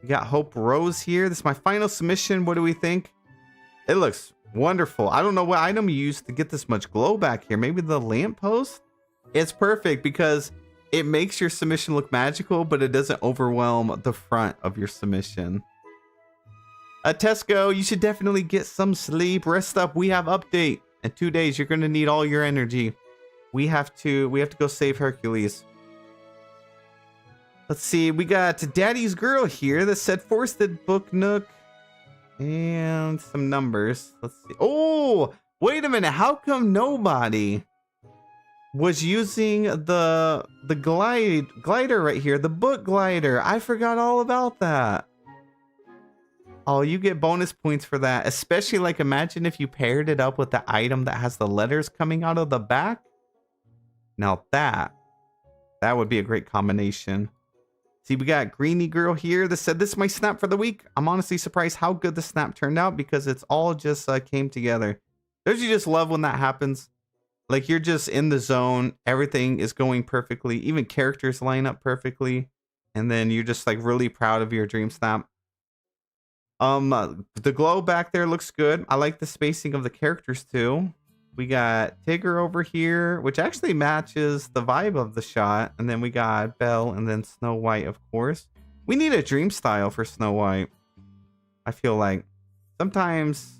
We got Hope Rose here. This is my final submission. What do we think? It looks wonderful. I don't know what item you used to get this much glow back here. Maybe the lamppost? It's perfect because it makes your submission look magical, but it doesn't overwhelm the front of your submission. Tesco, you should definitely get some sleep. Rest up. We have update. In 2 days, you're going to need all your energy. we have to go save Hercules. Let's see, we got Daddy's Girl here that said Forested Book Nook and some numbers. Let's see. Oh, wait a minute. How come nobody was using the glider right here, the book glider? I forgot all about that. Oh, you get bonus points for that, especially like imagine if you paired it up with the item that has the letters coming out of the back. Now that would be a great combination. See, we got Greeny Girl here that said, this is my snap for the week. I'm honestly surprised how good the snap turned out because it's all just came together. Don't you just love when that happens? Like you're just in the zone. Everything is going perfectly. Even characters line up perfectly. And then you're just like really proud of your dream snap. The glow back there looks good. I like the spacing of the characters too. We got Tigger over here, which actually matches the vibe of the shot. And then we got Belle and then Snow White, of course. We need a dream style for Snow White. I feel like sometimes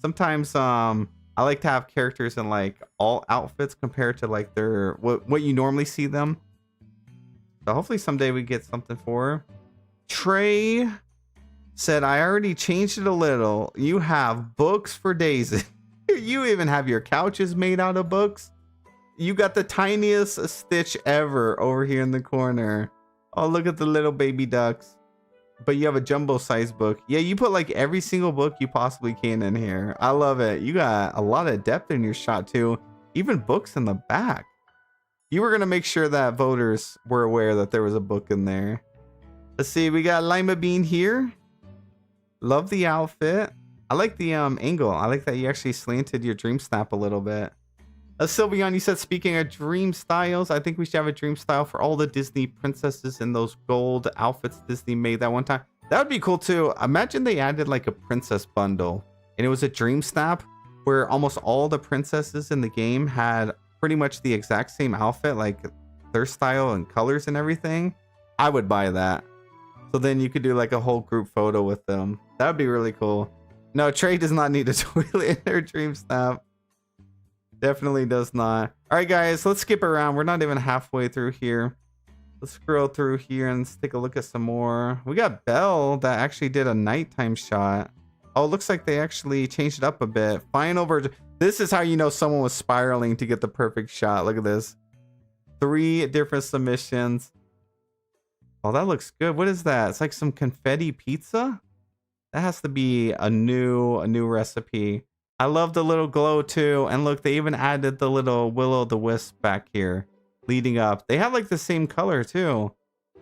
I like to have characters in like all outfits compared to like their what you normally see them. So hopefully someday we get something for her. Trey said, I already changed it a little. You have books for days. You even have your couches made out of books. You got the tiniest Stitch ever over here in the corner. Oh, look at the little baby ducks. But you have a jumbo size book. Yeah, you put like every single book you possibly can in here. I love it. You got a lot of depth in your shot too. Even books in the back. You were going to make sure that voters were aware that there was a book in there. Let's see. We got Lima Bean here. Love the outfit. I like the angle. I like that you actually slanted your dream snap a little bit. Sylveon, you said, speaking of dream styles, I think we should have a dream style for all the Disney princesses in those gold outfits Disney made that one time. That would be cool too. Imagine they added like a princess bundle and it was a dream snap where almost all the princesses in the game had pretty much the exact same outfit, like their style and colors and everything. I would buy that. So then you could do like a whole group photo with them. That would be really cool. No, Trey does not need a toilet in her dream snap. Definitely does not. All right, guys, let's skip around. We're not even halfway through here. Let's scroll through here and let's take a look at some more. We got Belle that actually did a nighttime shot. Oh, it looks like they actually changed it up a bit. Final version. This is how you know someone was spiraling to get the perfect shot. Look at this. 3 different submissions. Oh, that looks good. What is that? It's like some confetti pizza. That has to be a new recipe. I love the little glow too. And look, they even added the little will-o'-the-wisp back here leading up. They have like the same color too.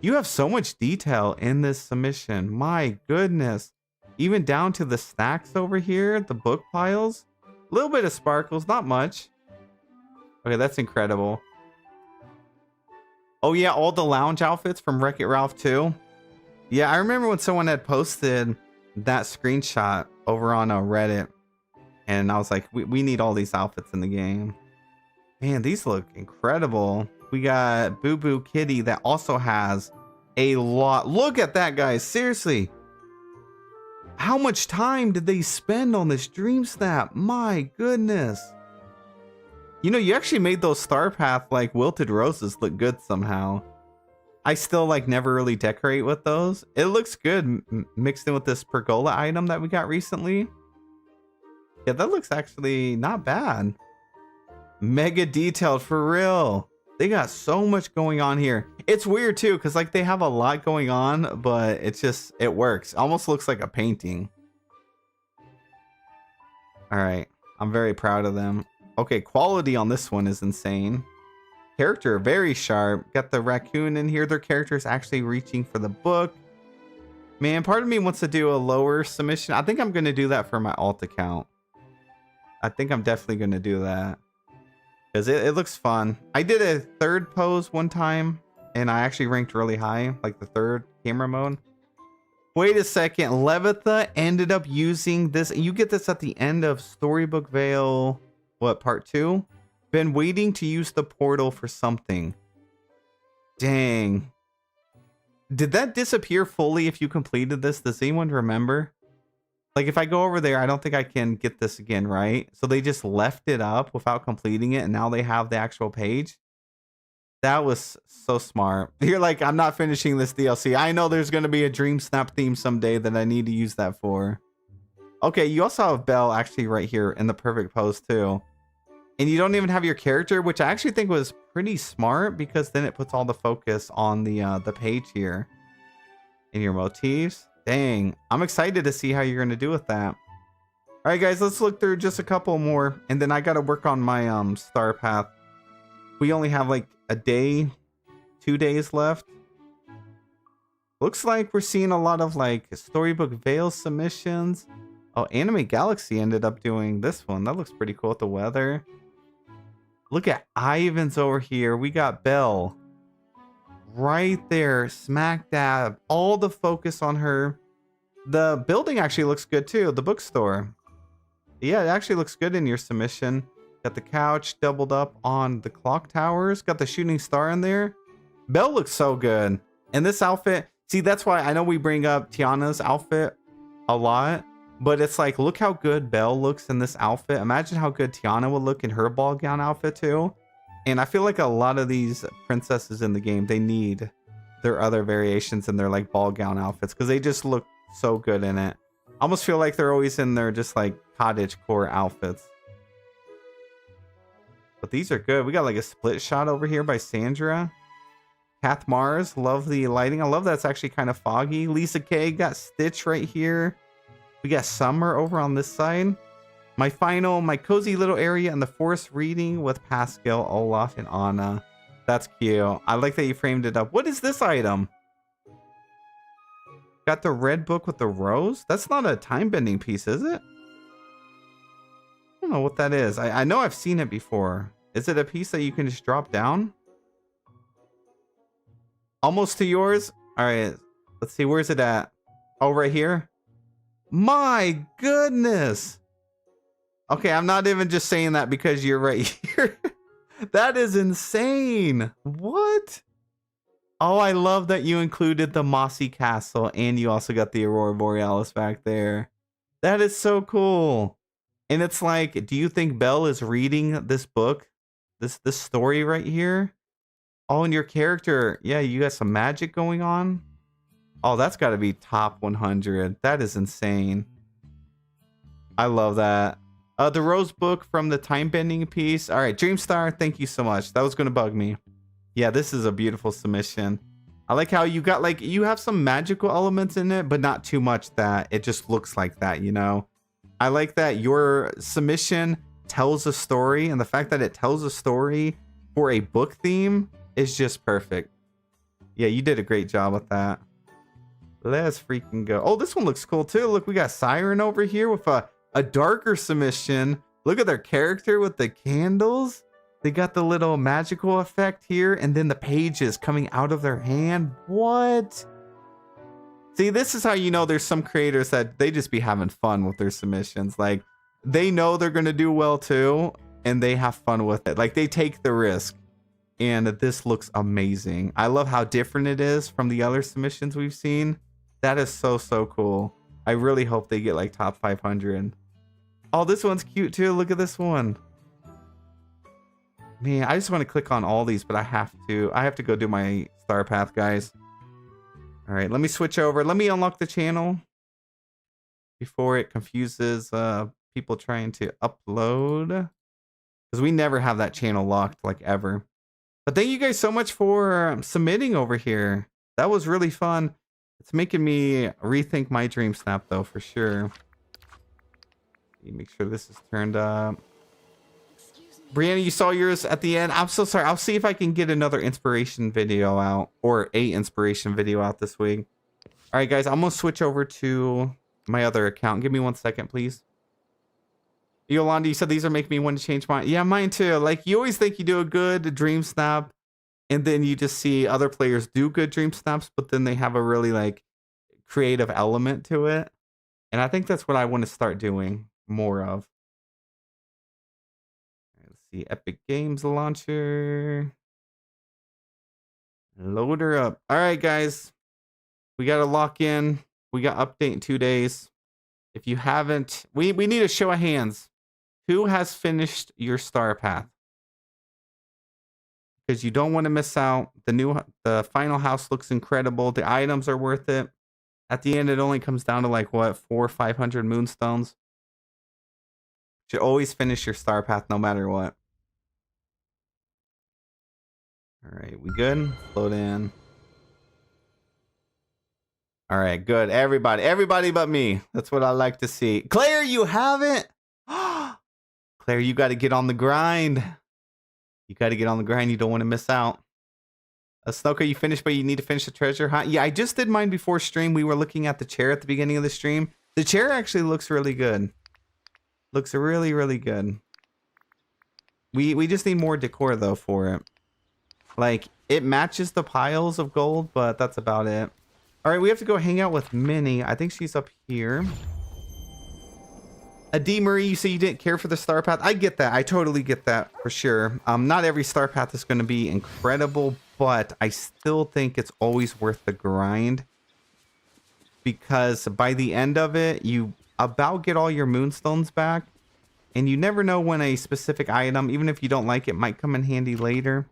You have so much detail in this submission. My goodness. Even down to the snacks over here, the book piles. A little bit of sparkles, not much. Okay, that's incredible. Oh yeah, all the lounge outfits from Wreck-It Ralph too. Yeah, I remember when someone had posted that screenshot over on Reddit. And I was like, we need all these outfits in the game. Man, these look incredible. We got Boo Boo Kitty that also has a lot. Look at that, guys. Seriously. How much time did they spend on this dream snap? My goodness. You know, you actually made those Star Path like wilted roses look good somehow. I still like never really decorate with those. It looks good mixed in with this pergola item that we got recently. Yeah, that looks actually not bad. Mega detailed for real. They got so much going on here. It's weird too, because like they have a lot going on, but it's just, it works. Almost looks like a painting. All right, I'm very proud of them. Okay, quality on this one is insane. Character, very sharp. Got the raccoon in here. Their character is actually reaching for the book. Man, part of me wants to do a lower submission. I think I'm going to do that for my alt account. I think I'm definitely going to do that. Because it looks fun. I did a third pose one time. And I actually ranked really high. Like the third camera mode. Wait a second. Levitha ended up using this. You get this at the end of Storybook Vale. What, part 2? Been waiting to use the portal for something. Dang. Did that disappear fully if you completed this? Does anyone remember? Like if I go over there, I don't think I can get this again, right? So they just left it up without completing it, and now they have the actual page. That was so smart. You're like, I'm not finishing this DLC. I know there's going to be a Dream Snap theme someday that I need to use that for. Okay, you also have Belle actually right here in the perfect pose too. And you don't even have your character, which I actually think was pretty smart because then it puts all the focus on the page here. And your motifs. Dang, I'm excited to see how you're going to do with that. All right, guys, let's look through just a couple more. And then I got to work on my star path. We only have like a day, 2 days left. Looks like we're seeing a lot of like Storybook Veil submissions. Oh, Anime Galaxy ended up doing this one. That looks pretty cool with the weather. Look at Ivan's over here. We got Belle right there, smack dab. All the focus on her. The building actually looks good too. The bookstore. Yeah, it actually looks good in your submission. Got the couch doubled up on the clock towers. Got the shooting star in there. Belle looks so good. And this outfit, see, that's why I know we bring up Tiana's outfit a lot. But it's like, look how good Belle looks in this outfit. Imagine how good Tiana would look in her ball gown outfit too. And I feel like a lot of these princesses in the game, they need their other variations in their like ball gown outfits because they just look so good in it. I almost feel like they're always in their just like cottage core outfits. But these are good. We got like a split shot over here by Sandra. Kath Mars, love the lighting. I love that's actually kind of foggy. Lisa K got Stitch right here. We got Summer over on this side. My cozy little area in the forest reading with Pascal, Olaf, and Anna. That's cute. I like that you framed it up. What is this item? Got the red book with the rose? That's not a time-bending piece, is it? I don't know what that is. I know I've seen it before. Is it a piece that you can just drop down? Almost to yours? All right. Let's see. Where's it at? Oh, right here? My goodness. Okay, I'm not even just saying that because you're right here. That is insane. What? Oh, I love that you included the Mossy Castle and you also got the Aurora Borealis back there. That is so cool. And it's like, do you think Belle is reading this book? This story right here? Oh, and your character, yeah, you got some magic going on. Oh, that's got to be top 100. That is insane. I love that. The Rose book from the time bending piece. All right, Dreamstar, thank you so much. That was going to bug me. Yeah, this is a beautiful submission. I like how you got like, you have some magical elements in it, but not too much that it just looks like that, you know? I like that your submission tells a story, and the fact that it tells a story for a book theme is just perfect. Yeah, you did a great job with that. Let's freaking go. Oh, this one looks cool too. Look, we got Siren over here with a darker submission. Look at their character with the candles. They got the little magical effect here, and then the pages coming out of their hand. What? See, this is how you know there's some creators that they just be having fun with their submissions. Like, they know they're going to do well too, and they have fun with it. Like, they take the risk. And this looks amazing. I love how different it is from the other submissions we've seen. That is so, so cool. I really hope they get like top 500. Oh, this one's cute too. Look at this one. Man, I just want to click on all these, but I have to go do my star path, guys. All right, let me switch over. Let me unlock the channel before it confuses people trying to upload. Because we never have that channel locked, like, ever. But thank you guys so much for submitting over here. That was really fun. It's making me rethink my Dream Snap, though, for sure. Let me make sure this is turned up. Brianna, you saw yours at the end. I'm so sorry. I'll see if I can get another inspiration video out, or a inspiration video out this week. All right, guys, I'm going to switch over to my other account. Give me 1 second, please. Yolanda, you said these are making me want to change mine. Yeah, mine too. Like, you always think you do a good Dream Snap, and then you just see other players do good Dream Snaps, but then they have a really, like, creative element to it. And I think that's what I want to start doing more of. Let's see. Epic Games Launcher. Load her up. All right, guys. We got to lock in. We got update in 2 days. If you haven't, we need a show of hands. Who has finished your star path? Because you don't want to miss out. The final house looks incredible. The items are worth it. At the end, it only comes down to like what, 400 or 500 moonstones. Should always finish your star path no matter what. All right, we good? Float in. All right, good. Everybody but me. That's what I like to see. Claire, you haven't? Claire, you got to get on the grind. You got to get on the grind. You don't want to miss out. Snoker, you finished, but you need to finish the treasure hunt. Yeah, I just did mine before stream. We were looking at the chair at the beginning of the stream. The chair actually looks really good. Looks really, really good. We just need more decor, though, for it. Like, it matches the piles of gold, but that's about it. All right, we have to go hang out with Minnie. I think she's up here. D. Murray, you say you didn't care for the star path. I get that. I totally get that for sure. Not every star path is going to be incredible, but I still think it's always worth the grind. Because by the end of it, you about get all your moonstones back. And you never know when a specific item, even if you don't like it, might come in handy later.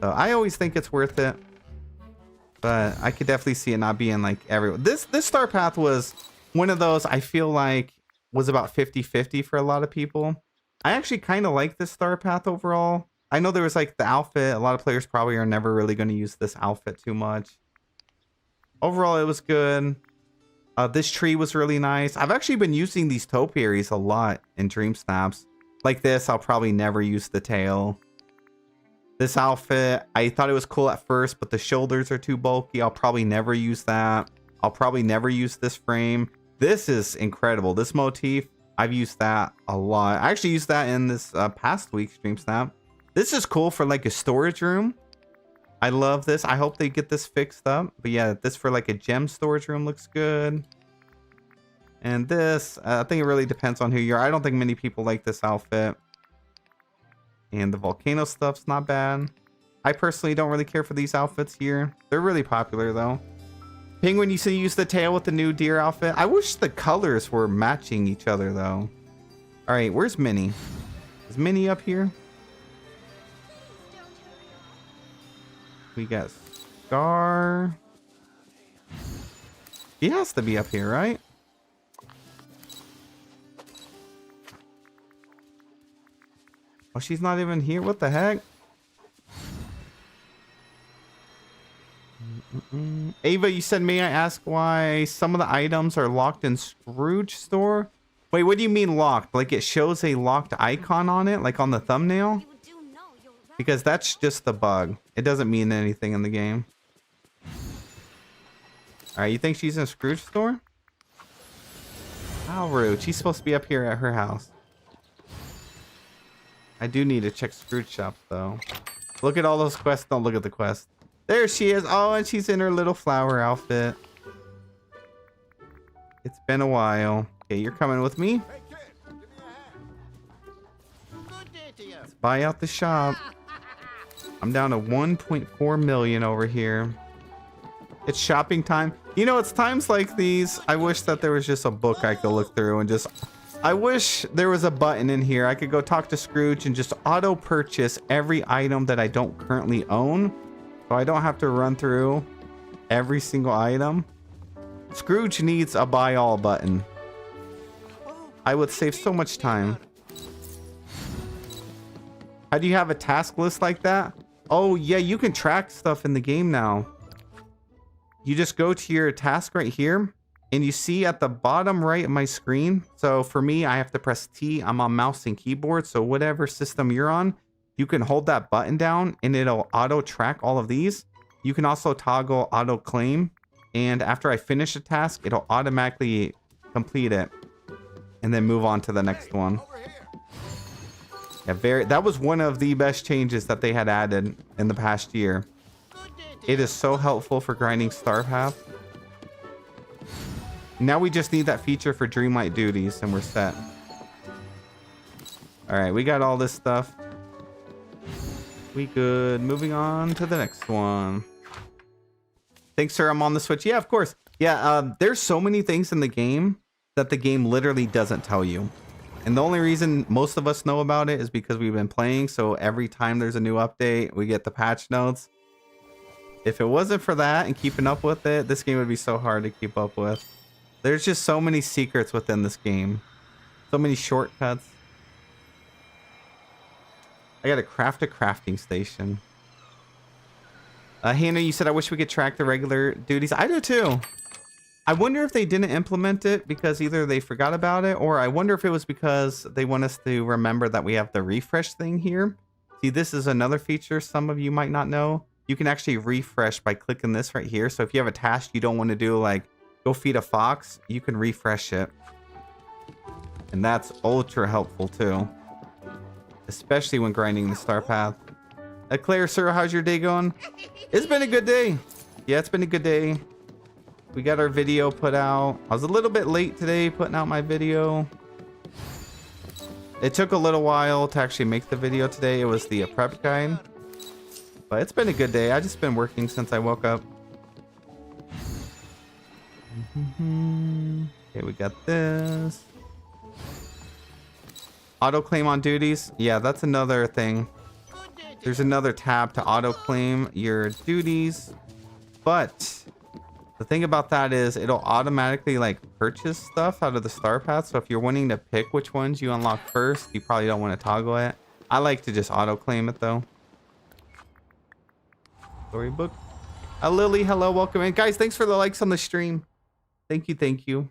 So I always think it's worth it. But I could definitely see it not being like everyone. This star path was one of those I feel like was about 50-50 for a lot of people. I actually kind of like this star path overall. I know there was like the outfit. A lot of players probably are never really going to use this outfit too much. Overall, it was good. This tree was really nice. I've actually been using these topiaries a lot in Dream Snaps. Like this, I'll probably never use the tail. This outfit, I thought it was cool at first, but the shoulders are too bulky. I'll probably never use that. I'll probably never use this frame. This is incredible. This motif, I've used that a lot. I actually used that in this past week's Dream Snap. This is cool for like a storage room. I love this. I hope they get this fixed up. But yeah, this for like a gem storage room looks good. And this, I think it really depends on who you are. I don't think many people like this outfit. And the volcano stuff's not bad. I personally don't really care for these outfits here. They're really popular though. Penguin, you said you used the tail with the new deer outfit. I wish the colors were matching each other though. All right, where's Minnie? Is Minnie up here? We got Scar. He has to be up here, right? Oh, she's not even here. What the heck? Ava, you said, may I ask why some of the items are locked in Scrooge store? Wait, what do you mean locked? Like it shows a locked icon on it, like on the thumbnail? Because that's just the bug. It doesn't mean anything in the game. Alright, you think she's in a Scrooge store? How rude. She's supposed to be up here at her house. I do need to check Scrooge shops though. Look at all those quests. Don't look at the quest. There she is. Oh, and she's in her little flower outfit. It's been a while. Okay, you're coming with me. Let's buy out the shop. I'm down to 1.4 million over here. It's shopping time. You know, it's times like these. I wish that there was just a book I could look through and just... I wish there was a button in here. I could go talk to Scrooge and just auto purchase every item that I don't currently own. So I don't have to run through every single item. Scrooge needs a buy all button. I would save so much time. How do you have a task list like that? Oh yeah, you can track stuff in the game now. You just go to your task right here and you see at the bottom right of my screen. So for me, I have to press T. I'm on mouse and keyboard. So whatever system you're on, you can hold that button down and it'll auto track all of these. You can also toggle auto claim. And after I finish a task, it'll automatically complete it and then move on to the next one. Yeah, that was one of the best changes that they had added in the past year. It is so helpful for grinding star path. Now we just need that feature for Dreamlight duties and we're set. All right, we got all this stuff. We good. Moving on to the next one. Thanks, sir. I'm on the Switch. Yeah, of course. Yeah, there's so many things in the game that the game literally doesn't tell you. And the only reason most of us know about it is because we've been playing. So every time there's a new update, we get the patch notes. If it wasn't for that and keeping up with it, this game would be so hard to keep up with. There's just so many secrets within this game. So many shortcuts. I gotta craft a crafting station. Hannah, you said, I wish we could track the regular duties. I do too. I wonder if they didn't implement it because either they forgot about it, or I wonder if it was because they want us to remember that we have the refresh thing here. See, this is another feature some of you might not know. You can actually refresh by clicking this right here. So if you have a task you don't want to do, like go feed a fox, you can refresh it. And that's ultra helpful too. Especially when grinding the star path. Claire, sir, how's your day going? It's been a good day. Yeah, it's been a good day. We got our video put out. I was a little bit late today putting out my video. It took a little while to actually make the video today. It was the prep guide. But it's been a good day. I've just been working since I woke up. Okay, we got this. Auto claim on duties. Yeah, that's another thing. There's another tab to auto claim your duties. But the thing about that is it'll automatically like purchase stuff out of the star path. So if you're wanting to pick which ones you unlock first, you probably don't want to toggle it. I like to just auto claim it though. Storybook. Lily, hello, welcome in. Guys, thanks for the likes on the stream. Thank you, thank you.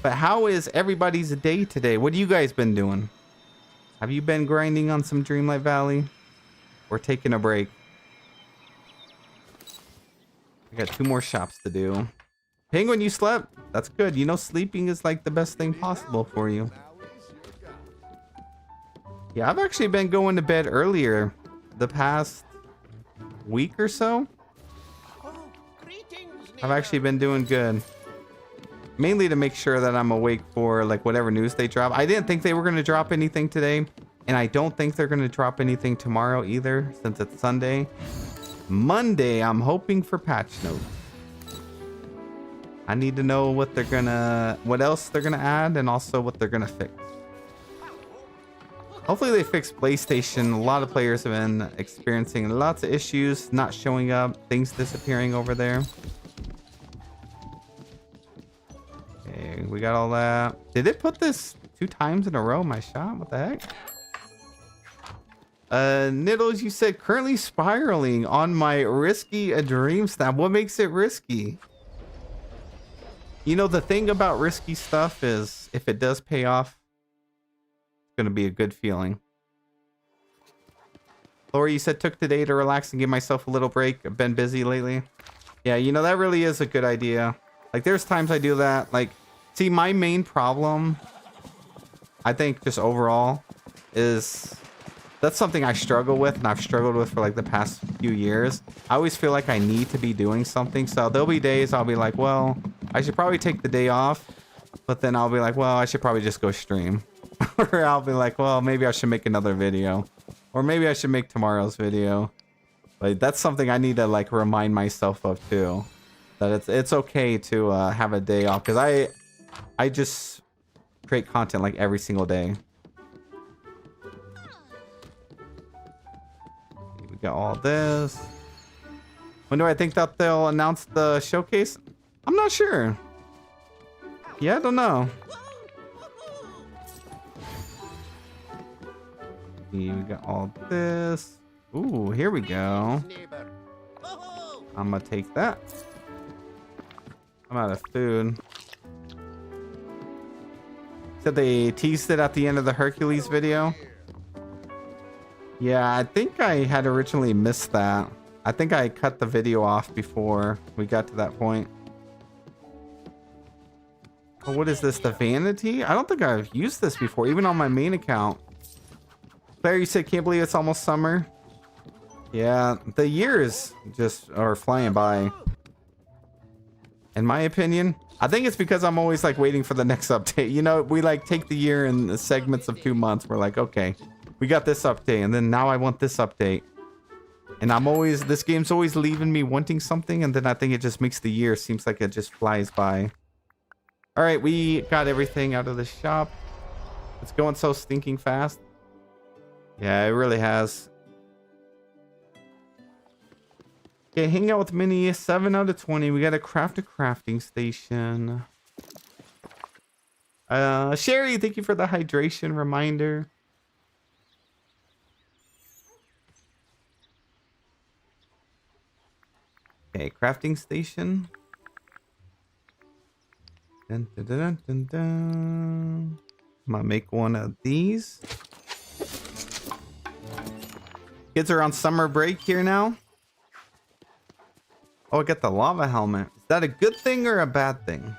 But how is everybody's day today? What have you guys been doing? Have you been grinding on some Dreamlight Valley? Or taking a break? I got 2 more shops to do. Penguin, you slept? That's good. You know, sleeping is like the best thing possible for you. Yeah, I've actually been going to bed earlier the past week or so. I've actually been doing good. Mainly to make sure that I'm awake for like whatever news they drop. I didn't think they were going to drop anything today. And I don't think they're going to drop anything tomorrow either, since it's Sunday. Monday, I'm hoping for patch notes. I need to know what they're gonna, what else they're gonna add, and also what they're gonna fix. Hopefully they fix PlayStation. A lot of players have been experiencing lots of issues, not showing up, things disappearing over there. Okay, we got all that. Did it put this 2 times in a row, my shot? What the heck? Niddles, you said currently spiraling on my risky dream snap. What makes it risky? You know, the thing about risky stuff is if it does pay off, it's going to be a good feeling. Laura, you said took today to relax and give myself a little break. I've been busy lately. Yeah, you know, that really is a good idea. Like, there's times I do that. Like, see, my main problem, I think just overall, is that's something I struggle with, and I've struggled with for like the past few years. I always feel like I need to be doing something. So there'll be days I'll be like, well, I should probably take the day off. But then I'll be like, well, I should probably just go stream. Or I'll be like, well, maybe I should make another video. Or maybe I should make tomorrow's video. But that's something I need to like remind myself of too. That it's okay to have a day off. Because I just create content like every single day. We got all this. When do I think that they'll announce the showcase? I'm not sure. Yeah, I don't know. We got all this. Ooh, here we go. I'm gonna take that. I'm out of food. Said they teased it at the end of the Hercules video. Yeah, I think I had originally missed that. I think I cut the video off before we got to that point. Oh, what is this? The vanity? I don't think I've used this before, even on my main account. Claire, you said can't believe it's almost summer. Yeah, the years just are flying by. In my opinion, I think it's because I'm always like waiting for the next update. You know, we like take the year in the segments of 2 months. We're like, okay, we got this update, and then now I want this update. And this game's always leaving me wanting something, and then I think it just makes the year seems like it just flies by. All right, we got everything out of the shop. It's going so stinking fast. Yeah, it really has. Okay, hang out with Minnie. 7 out of 20. We got to craft a crafting station. Sherry, thank you for the hydration reminder. Okay, crafting station. Dun, dun, dun, dun, dun. I'm gonna make one of these. Kids are on summer break here now. Oh, I got the lava helmet. Is that a good thing or a bad thing?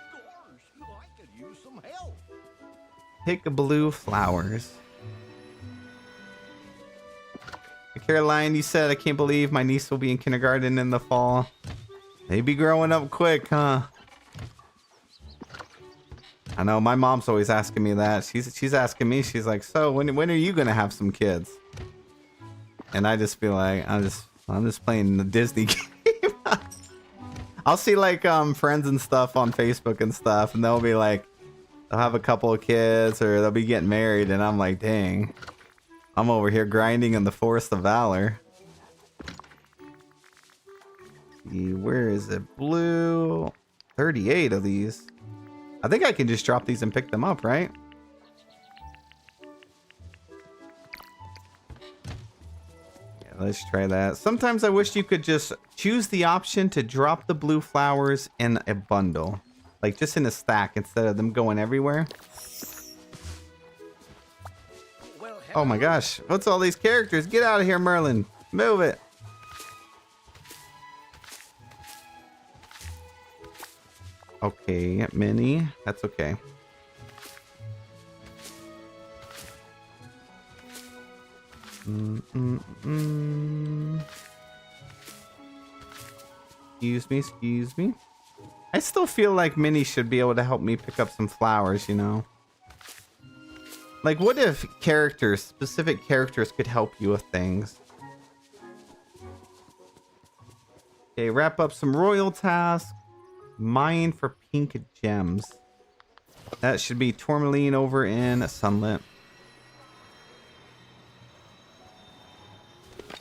Pick blue flowers. Caroline, you said, I can't believe my niece will be in kindergarten in the fall. They be growing up quick, huh? I know, my mom's always asking me that. She's asking me, she's like, so when are you gonna have some kids? And I just feel like I'm just playing the Disney game. I'll see like friends and stuff on Facebook and stuff, and they'll be like, they'll have a couple of kids or they'll be getting married, and I'm like, dang, I'm over here grinding in the Forest of Valor. See, where is it? Blue. 38 of these. I think I can just drop these and pick them up, right? Yeah, let's try that. Sometimes I wish you could just choose the option to drop the blue flowers in a bundle. Like just in a stack instead of them going everywhere. Oh my gosh. What's all these characters? Get out of here, Merlin. Move it. Okay, Minnie. That's okay. Excuse me. I still feel like Minnie should be able to help me pick up some flowers, you know? Like, what if specific characters could help you with things? Okay, wrap up some royal tasks. Mine for pink gems. That should be Tourmaline over in Sunlit.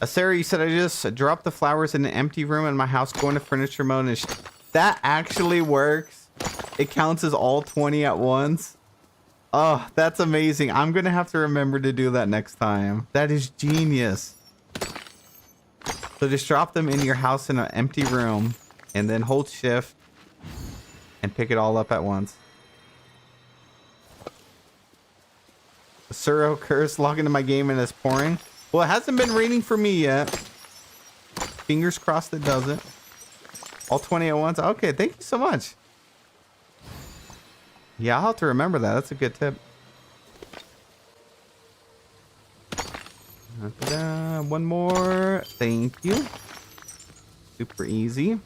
Sarah, you said I just dropped the flowers in an empty room in my house, going to furniture mode, and that actually works. It counts as all 20 at once. Oh, that's amazing. I'm gonna have to remember to do that next time. That is genius. So just drop them in your house in an empty room, and then hold shift and pick it all up at once. Suro curse, log into my game and it's pouring. Well, it hasn't been raining for me yet. Fingers crossed it doesn't. All 20 at once. Okay, thank you so much. Yeah, I'll have to remember that. That's a good tip. One more. Thank you. Super easy.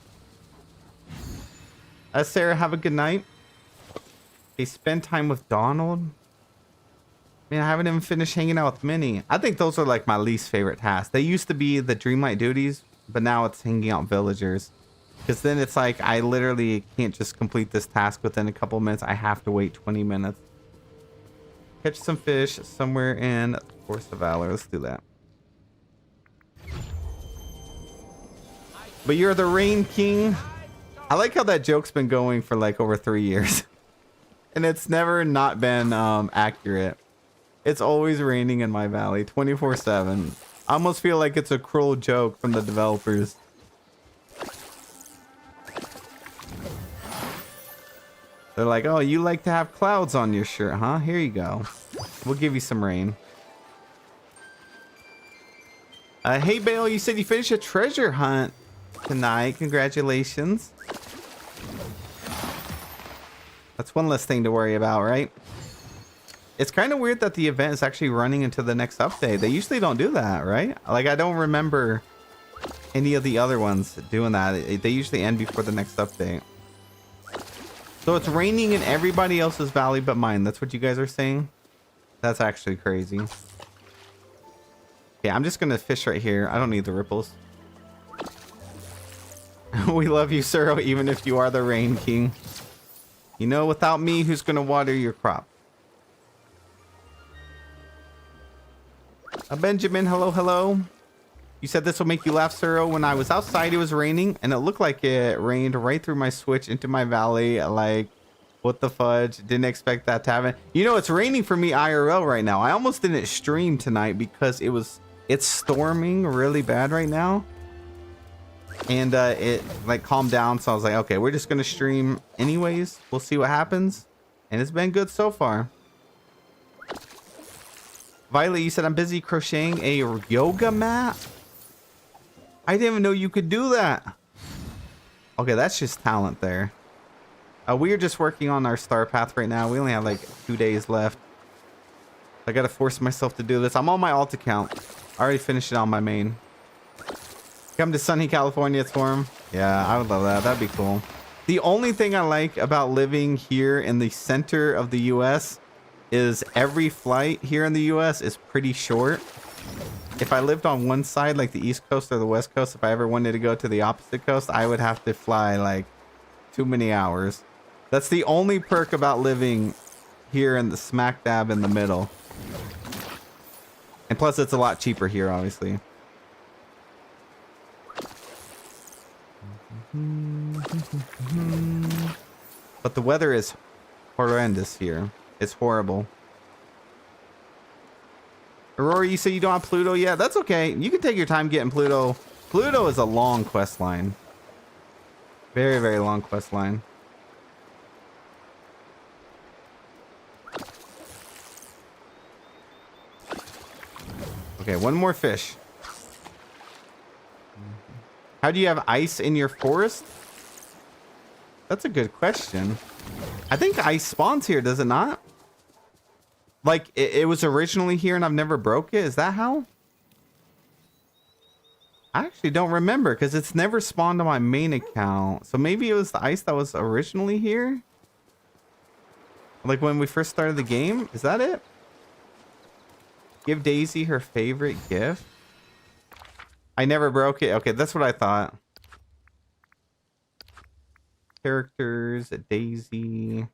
Sarah, have a good night. Okay, spend time with Donald. Man, I haven't even finished hanging out with Minnie. I think those are like my least favorite tasks. They used to be the Dreamlight duties, but now it's hanging out villagers. Because then it's like I literally can't just complete this task within a couple minutes. I have to wait 20 minutes. Catch some fish somewhere in Forest of Valor. Let's do that. But you're the Rain King. I like how that joke's been going for like over 3 years. And it's never not been accurate. It's always raining in my valley 24/7. I almost feel like it's a cruel joke from the developers. They're like, oh, you like to have clouds on your shirt, huh? Here you go. We'll give you some rain. Hey, Bale, you said you finished a treasure hunt tonight. Congratulations. That's one less thing to worry about, right? It's kind of weird that the event is actually running into the next update. They usually don't do that, right? Like, I don't remember any of the other ones doing that. They usually end before the next update. So it's raining in everybody else's valley but mine. That's what you guys are saying? That's actually crazy. Okay, I'm just going to fish right here. I don't need the ripples. We love you, Suro, even if you are the Rain King. You know, without me, who's gonna water your crop? Benjamin, hello, hello. You said this will make you laugh, Suro. When I was outside, it was raining, and it looked like it rained right through my Switch into my valley. Like, what the fudge? Didn't expect that to happen. You know, it's raining for me IRL right now. I almost didn't stream tonight because it's storming really bad right now. And it like calmed down, so I was like, okay, we're just gonna stream anyways. We'll see what happens. And it's been good so far. Violet, you said I'm busy crocheting a yoga mat. I didn't even know you could do that. Okay, that's just talent there. We are just working on our star path right now. We only have like 2 days left. I gotta force myself to do this. I'm on my alt account. I already finished it on my main. Come to sunny California, it's warm. Yeah, I would love that. That'd be cool. The only thing I like about living here in the center of the US is every flight here in the US is pretty short. If I lived on one side, like the East Coast or the West Coast, if I ever wanted to go to the opposite coast, I would have to fly like too many hours. That's the only perk about living here in the smack dab in the middle. And plus it's a lot cheaper here, obviously. But the weather is horrendous here. It's horrible. Aurora, you say you don't have Pluto yet? That's okay. You can take your time getting Pluto. Pluto is a long quest line. Very, very long quest line. Okay, one more fish. How do you have ice in your forest? That's a good question. I think ice spawns here, does it not? Like, it was originally here and I've never broke it? Is that how? I actually don't remember because it's never spawned on my main account. So maybe it was the ice that was originally here? Like when we first started the game? Is that it? Give Daisy her favorite gift? I never broke it. Okay, that's what I thought. Characters, Daisy.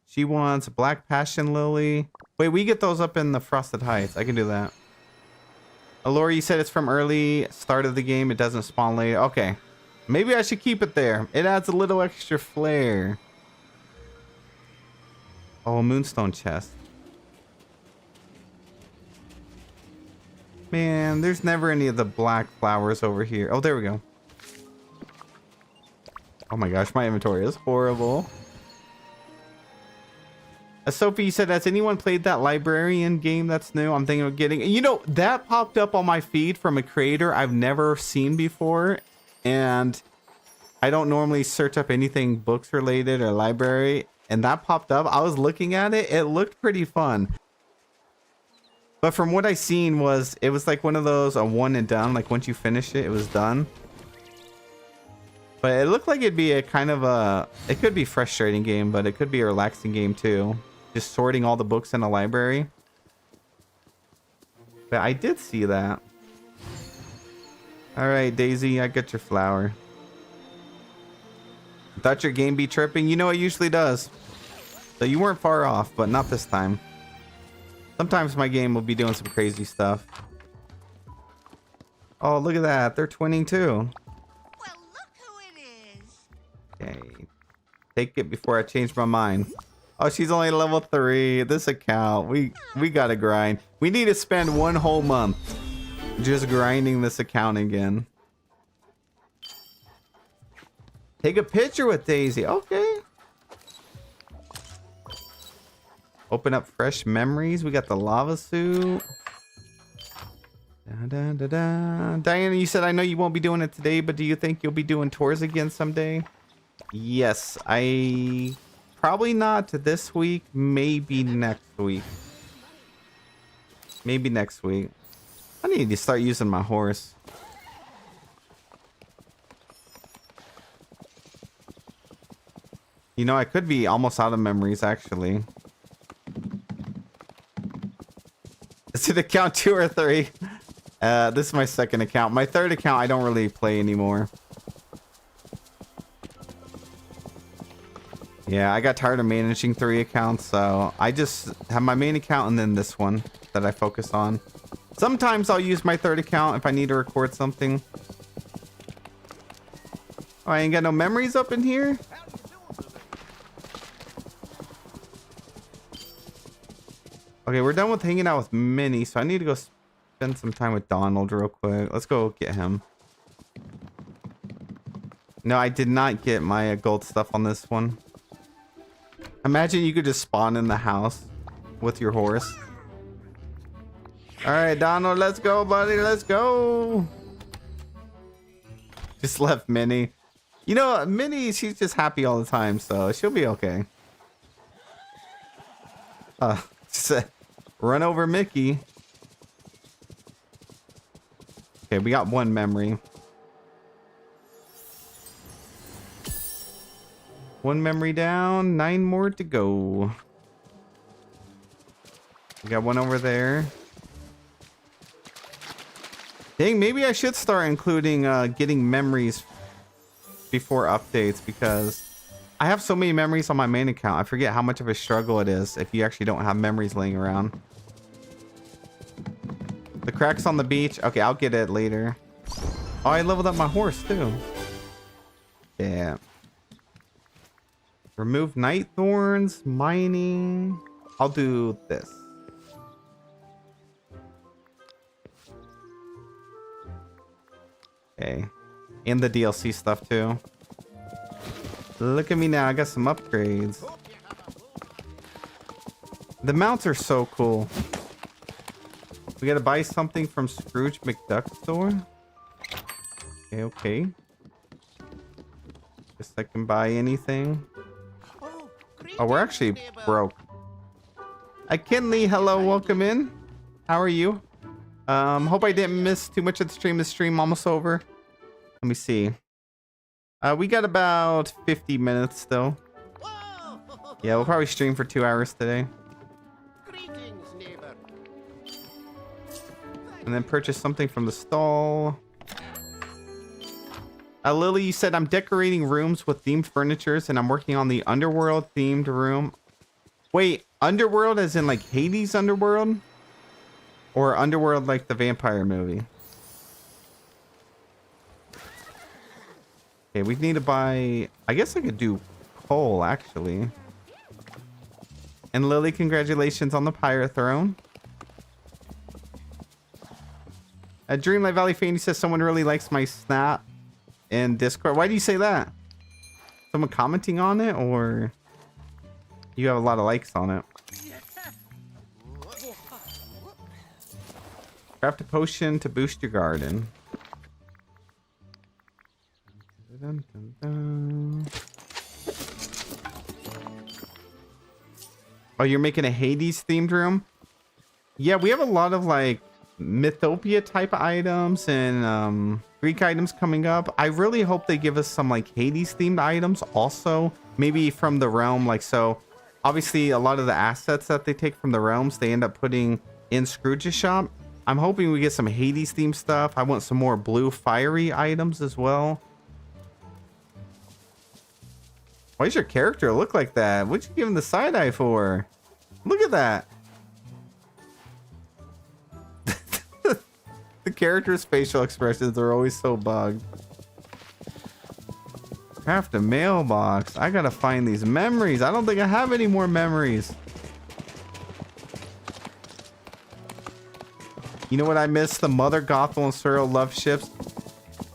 She wants Black Passion Lily. Wait, we get those up in the Frosted Heights. I can do that. Alora, you said it's from early start of the game. It doesn't spawn later. Okay. Maybe I should keep it there. It adds a little extra flair. Oh, a Moonstone chest. Man, there's never any of the black flowers over here. Oh, there we go. Oh my gosh, my inventory is horrible. Sophie said, has anyone played that librarian game that's new? I'm thinking of getting... You know, that popped up on my feed from a creator I've never seen before. And I don't normally search up anything books related or library. And that popped up. I was looking at it. It looked pretty fun. But from what I seen was, it was like one of those, a one and done. Like once you finish it, it was done. But it looked like it'd be a kind of a... It could be a frustrating game, but it could be a relaxing game too. Just sorting all the books in a library. But I did see that. Alright, Daisy, I got your flower. Thought your game be tripping? You know it usually does. So you weren't far off, but not this time. Sometimes my game will be doing some crazy stuff. Oh, look at that. They're twinning too. Well, look who it is. Okay. Take it before I change my mind. Oh, she's only level 3. This account, we gotta grind. We need to spend one whole month just grinding this account again. Take a picture with Daisy. Okay. Open up fresh memories. We got the lava suit. Da, da, da, da. Diana, you said, I know you won't be doing it today, but do you think you'll be doing tours again someday? Yes, I... Probably not this week. Maybe next week. Maybe next week. I need to start using my horse. You know, I could be almost out of memories, actually. Is it account 2 or 3? This is my second account. My third account, I don't really play anymore. Yeah, I got tired of managing 3 accounts, so I just have my main account and then this one that I focus on. Sometimes I'll use my third account if I need to record something. Oh, I ain't got no memories up in here? Okay, we're done with hanging out with Minnie, so I need to go spend some time with Donald real quick. Let's go get him. No, I did not get my gold stuff on this one. Imagine you could just spawn in the house with your horse. All right, Donald, let's go, buddy. Let's go. Just left Minnie. You know, Minnie, she's just happy all the time, so she'll be okay. Just run over Mickey. Okay, we got 1 memory. 1 memory down, 9 more to go. We got 1 over there. Dang, maybe I should start including getting memories before updates, because I have so many memories on my main account. I forget how much of a struggle it is if you actually don't have memories laying around. The cracks on the beach. Okay, I'll get it later. Oh, I leveled up my horse too. Yeah. Remove night thorns, mining. I'll do this. Okay. And the DLC stuff too. Look at me now. I got some upgrades. The mounts are so cool. We gotta buy something from Scrooge McDuck's store. Okay, okay. Guess I can buy anything. Oh, we're actually broke. Hi, Kinley. Hello, welcome in. How are you? Hope I didn't miss too much of the stream. The stream almost over. Let me see. We got about 50 minutes still. Yeah, we'll probably stream for 2 hours today. And then purchase something from the stall. Lily, you said I'm decorating rooms with themed furnitures and I'm working on the Underworld themed room. Wait, Underworld as in like Hades Underworld? Or Underworld like the vampire movie? Okay, we need to buy... I guess I could do coal, actually. And Lily, congratulations on the pirate throne. At Dreamlight Valley Fanny says someone really likes my snap in Discord. Why do you say that? Someone commenting on it, or you have a lot of likes on it? Craft a potion to boost your garden. Dun, dun, dun. Oh, you're making a Hades themed room? Yeah, we have a lot of like Mythopia type items and Greek items coming up. I really hope they give us some like Hades themed items also, maybe from the realm. Like, so obviously a lot of the assets that they take from the realms they end up putting in Scrooge's shop. I'm hoping we get some Hades themed stuff. I want some more blue fiery items as well. Why does your character look like that? What'd you give him the side eye for? Look at that. The character's facial expressions are always so bugged. Craft a mailbox. I gotta find these memories. I don't think I have any more memories. You know what I miss? The Mother Gothel and Cyril love ships.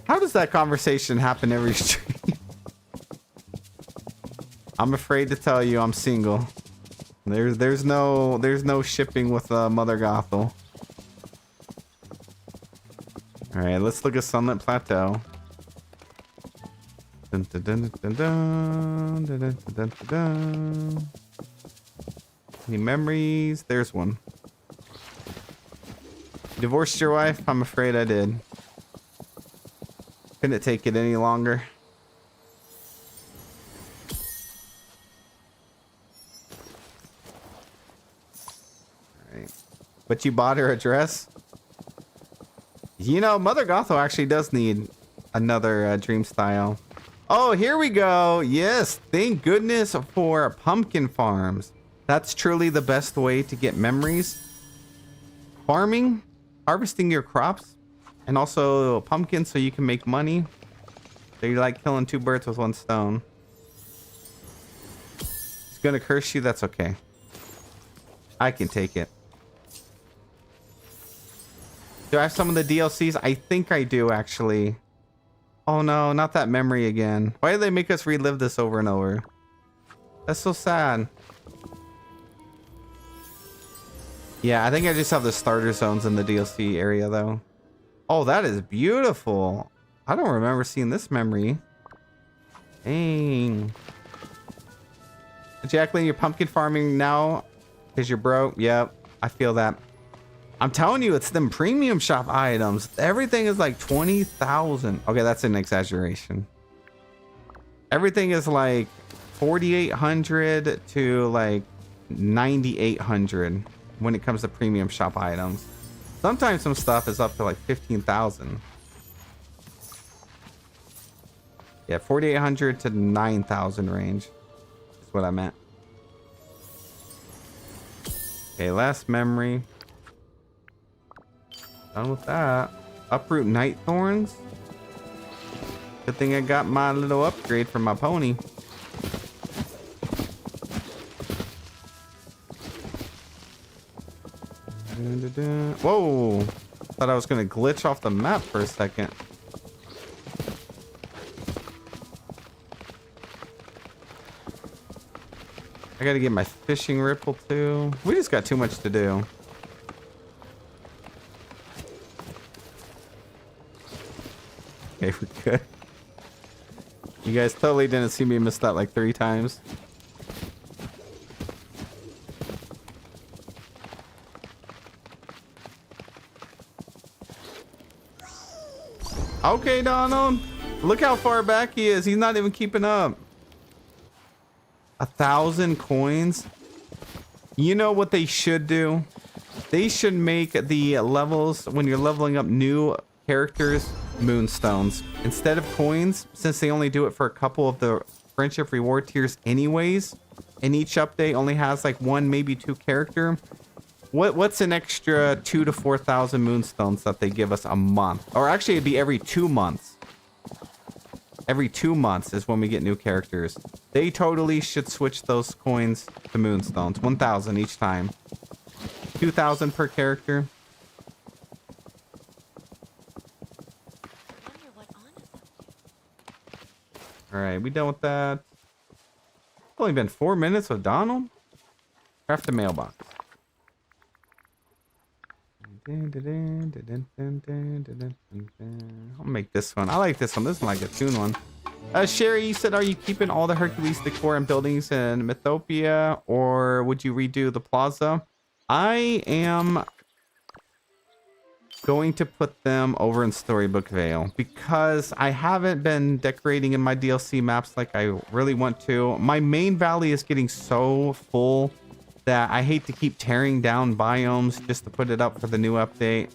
How does that conversation happen every stream? I'm afraid to tell you I'm single. There's no shipping with Mother Gothel. All right, let's look at Sunlit Plateau. Dun, dun, dun, dun, dun, dun, dun, dun, dun, dun. Any memories? There's one. Divorced your wife? I'm afraid I did. Couldn't take it any longer. All right. But you bought her a dress? You know, Mother Gotho actually does need another dream style. Oh, here we go. Yes, thank goodness for pumpkin farms. That's truly the best way to get memories. Farming, harvesting your crops, and also pumpkins so you can make money. So you're like killing two birds with one stone. He's gonna curse you, that's okay. I can take it. Do I have some of the DLCs? I think I do, actually. Oh no, not that memory again. Why do they make us relive this over and over? That's so sad. Yeah, I think I just have the starter zones in the DLC area, though. Oh, that is beautiful. I don't remember seeing this memory. Dang. Jacqueline, you're pumpkin farming now because you're broke. Yep, I feel that. I'm telling you, it's them premium shop items. Everything is like 20,000. Okay, that's an exaggeration. Everything is like 4,800 to like 9,800 when it comes to premium shop items. Sometimes some stuff is up to like 15,000. Yeah, 4,800 to 9,000 range is what I meant. Okay, last memory. Done with that. Uproot night thorns. Good thing I got my little upgrade for my pony. Whoa! Thought I was gonna glitch off the map for a second. I gotta get my fishing ripple too. We just got too much to do. Okay, we're good. You guys totally didn't see me miss that like 3 times. Okay, Donald. Look how far back he is. He's not even keeping up. 1,000 coins. You know what they should do? They should make the levels when you're leveling up new characters moonstones instead of coins, since they only do it for a couple of the friendship reward tiers anyways, and each update only has like 1 maybe 2 character. What's an extra 2,000 to 4,000 moonstones that they give us a month? Or actually it'd be every 2 months. Every 2 months is when we get new characters. They totally should switch those coins to moonstones. 1,000 each time. 2,000 per character. Alright, we done with that. It's only been 4 minutes with Donald. Craft the mailbox. I'll make this one. I like this one. This is like a tune one. Sherry, you said, are you keeping all the Hercules decor and buildings in Mythopia, or would you redo the plaza? I am going to put them over in Storybook Vale because I haven't been decorating in my DLC maps like I really want to. My main valley is getting so full that I hate to keep tearing down biomes just to put it up for the new update.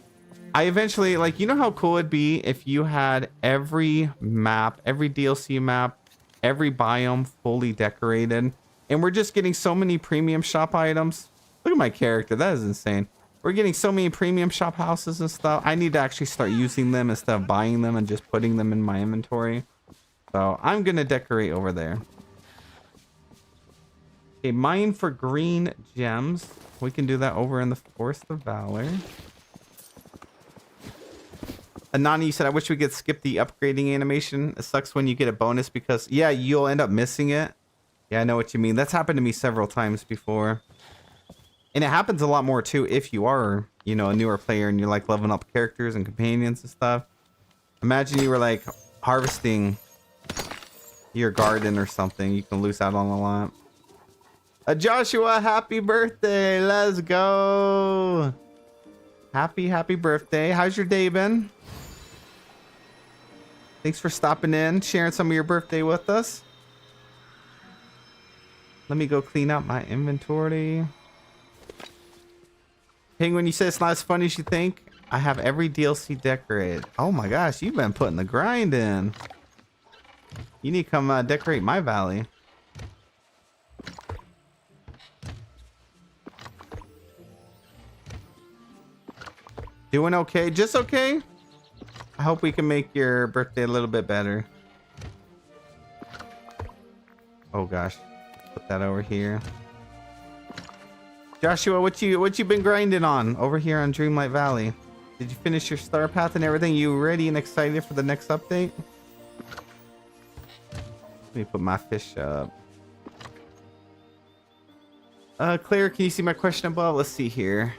I eventually, like, you know how cool it'd be if you had every map, every DLC map, every biome fully decorated, and we're just getting so many premium shop items. Look at my character, that is insane. We're getting so many premium shop houses and stuff. I need to actually start using them instead of buying them and just putting them in my inventory. So I'm gonna decorate over there. Okay, mine for green gems. We can do that over in the Forest of Valor. Anani, you said, I wish we could skip the upgrading animation. It sucks when you get a bonus because, yeah, you'll end up missing it. Yeah, I know what you mean. That's happened to me several times before. And it happens a lot more, too, if you are, you know, a newer player and you're, like, leveling up characters and companions and stuff. Imagine you were, like, harvesting your garden or something. You can lose out on a lot. Joshua, happy birthday. Let's go. Happy birthday. How's your day been? Thanks for stopping in, sharing some of your birthday with us. Let me go clean out my inventory. Penguin, you said it's not as funny as you think. I have every DLC decorated. Oh my gosh, you've been putting the grind in. You need to come decorate my valley. Doing okay? Just okay? I hope we can make your birthday a little bit better. Oh gosh. Put that over here. Joshua, what you been grinding on over here on Dreamlight Valley? Did you finish your star path and everything? You ready and excited for the next update? Let me put my fish up. Claire, can you see my question above? Let's see here.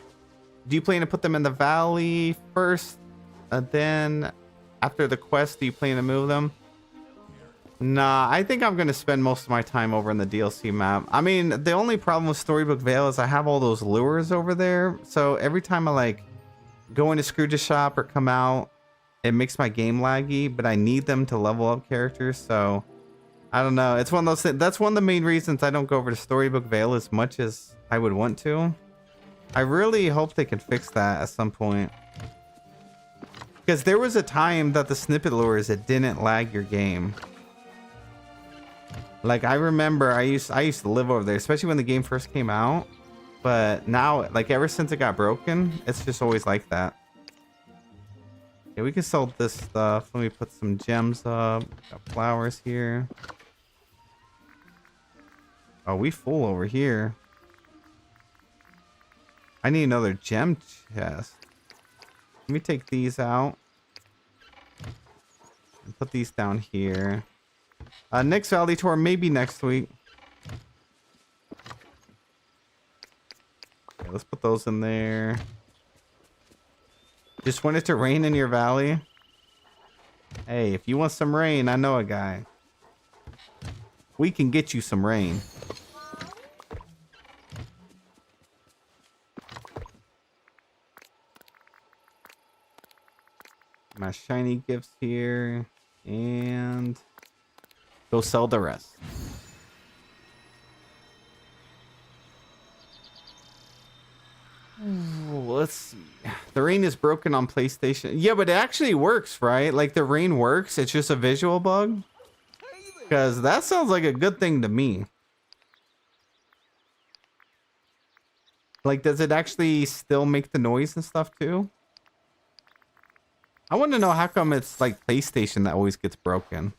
Do you plan to put them in the valley first? Then after the quest, do you plan to move them? Nah, I think I'm going to spend most of my time over in the DLC map. I mean, the only problem with Storybook Vale is I have all those lures over there. So every time I like go into Scrooge's shop or come out, it makes my game laggy, but I need them to level up characters. So I don't know. It's one of those things. That's one of the main reasons I don't go over to Storybook Vale as much as I would want to. I really hope they can fix that at some point. Because there was a time that the snippet lures, it didn't lag your game. Like I remember I used to live over there, especially when the game first came out. But now, like ever since it got broken, it's just always like that. Yeah, we can sell this stuff. Let me put some gems up. Got flowers here. Oh, we full over here. I need another gem chest. Let me take these out. And put these down here. Next Valley Tour, maybe next week. Okay, let's put those in there. Just want it to rain in your valley? Hey, if you want some rain, I know a guy. We can get you some rain. My shiny gifts here. And go sell the rest. Let's see. The rain is broken on PlayStation. Yeah, but it actually works, right? Like the rain works. It's just a visual bug. Because that sounds like a good thing to me. Like, does it actually still make the noise and stuff too? I want to know how come it's like PlayStation that always gets broken.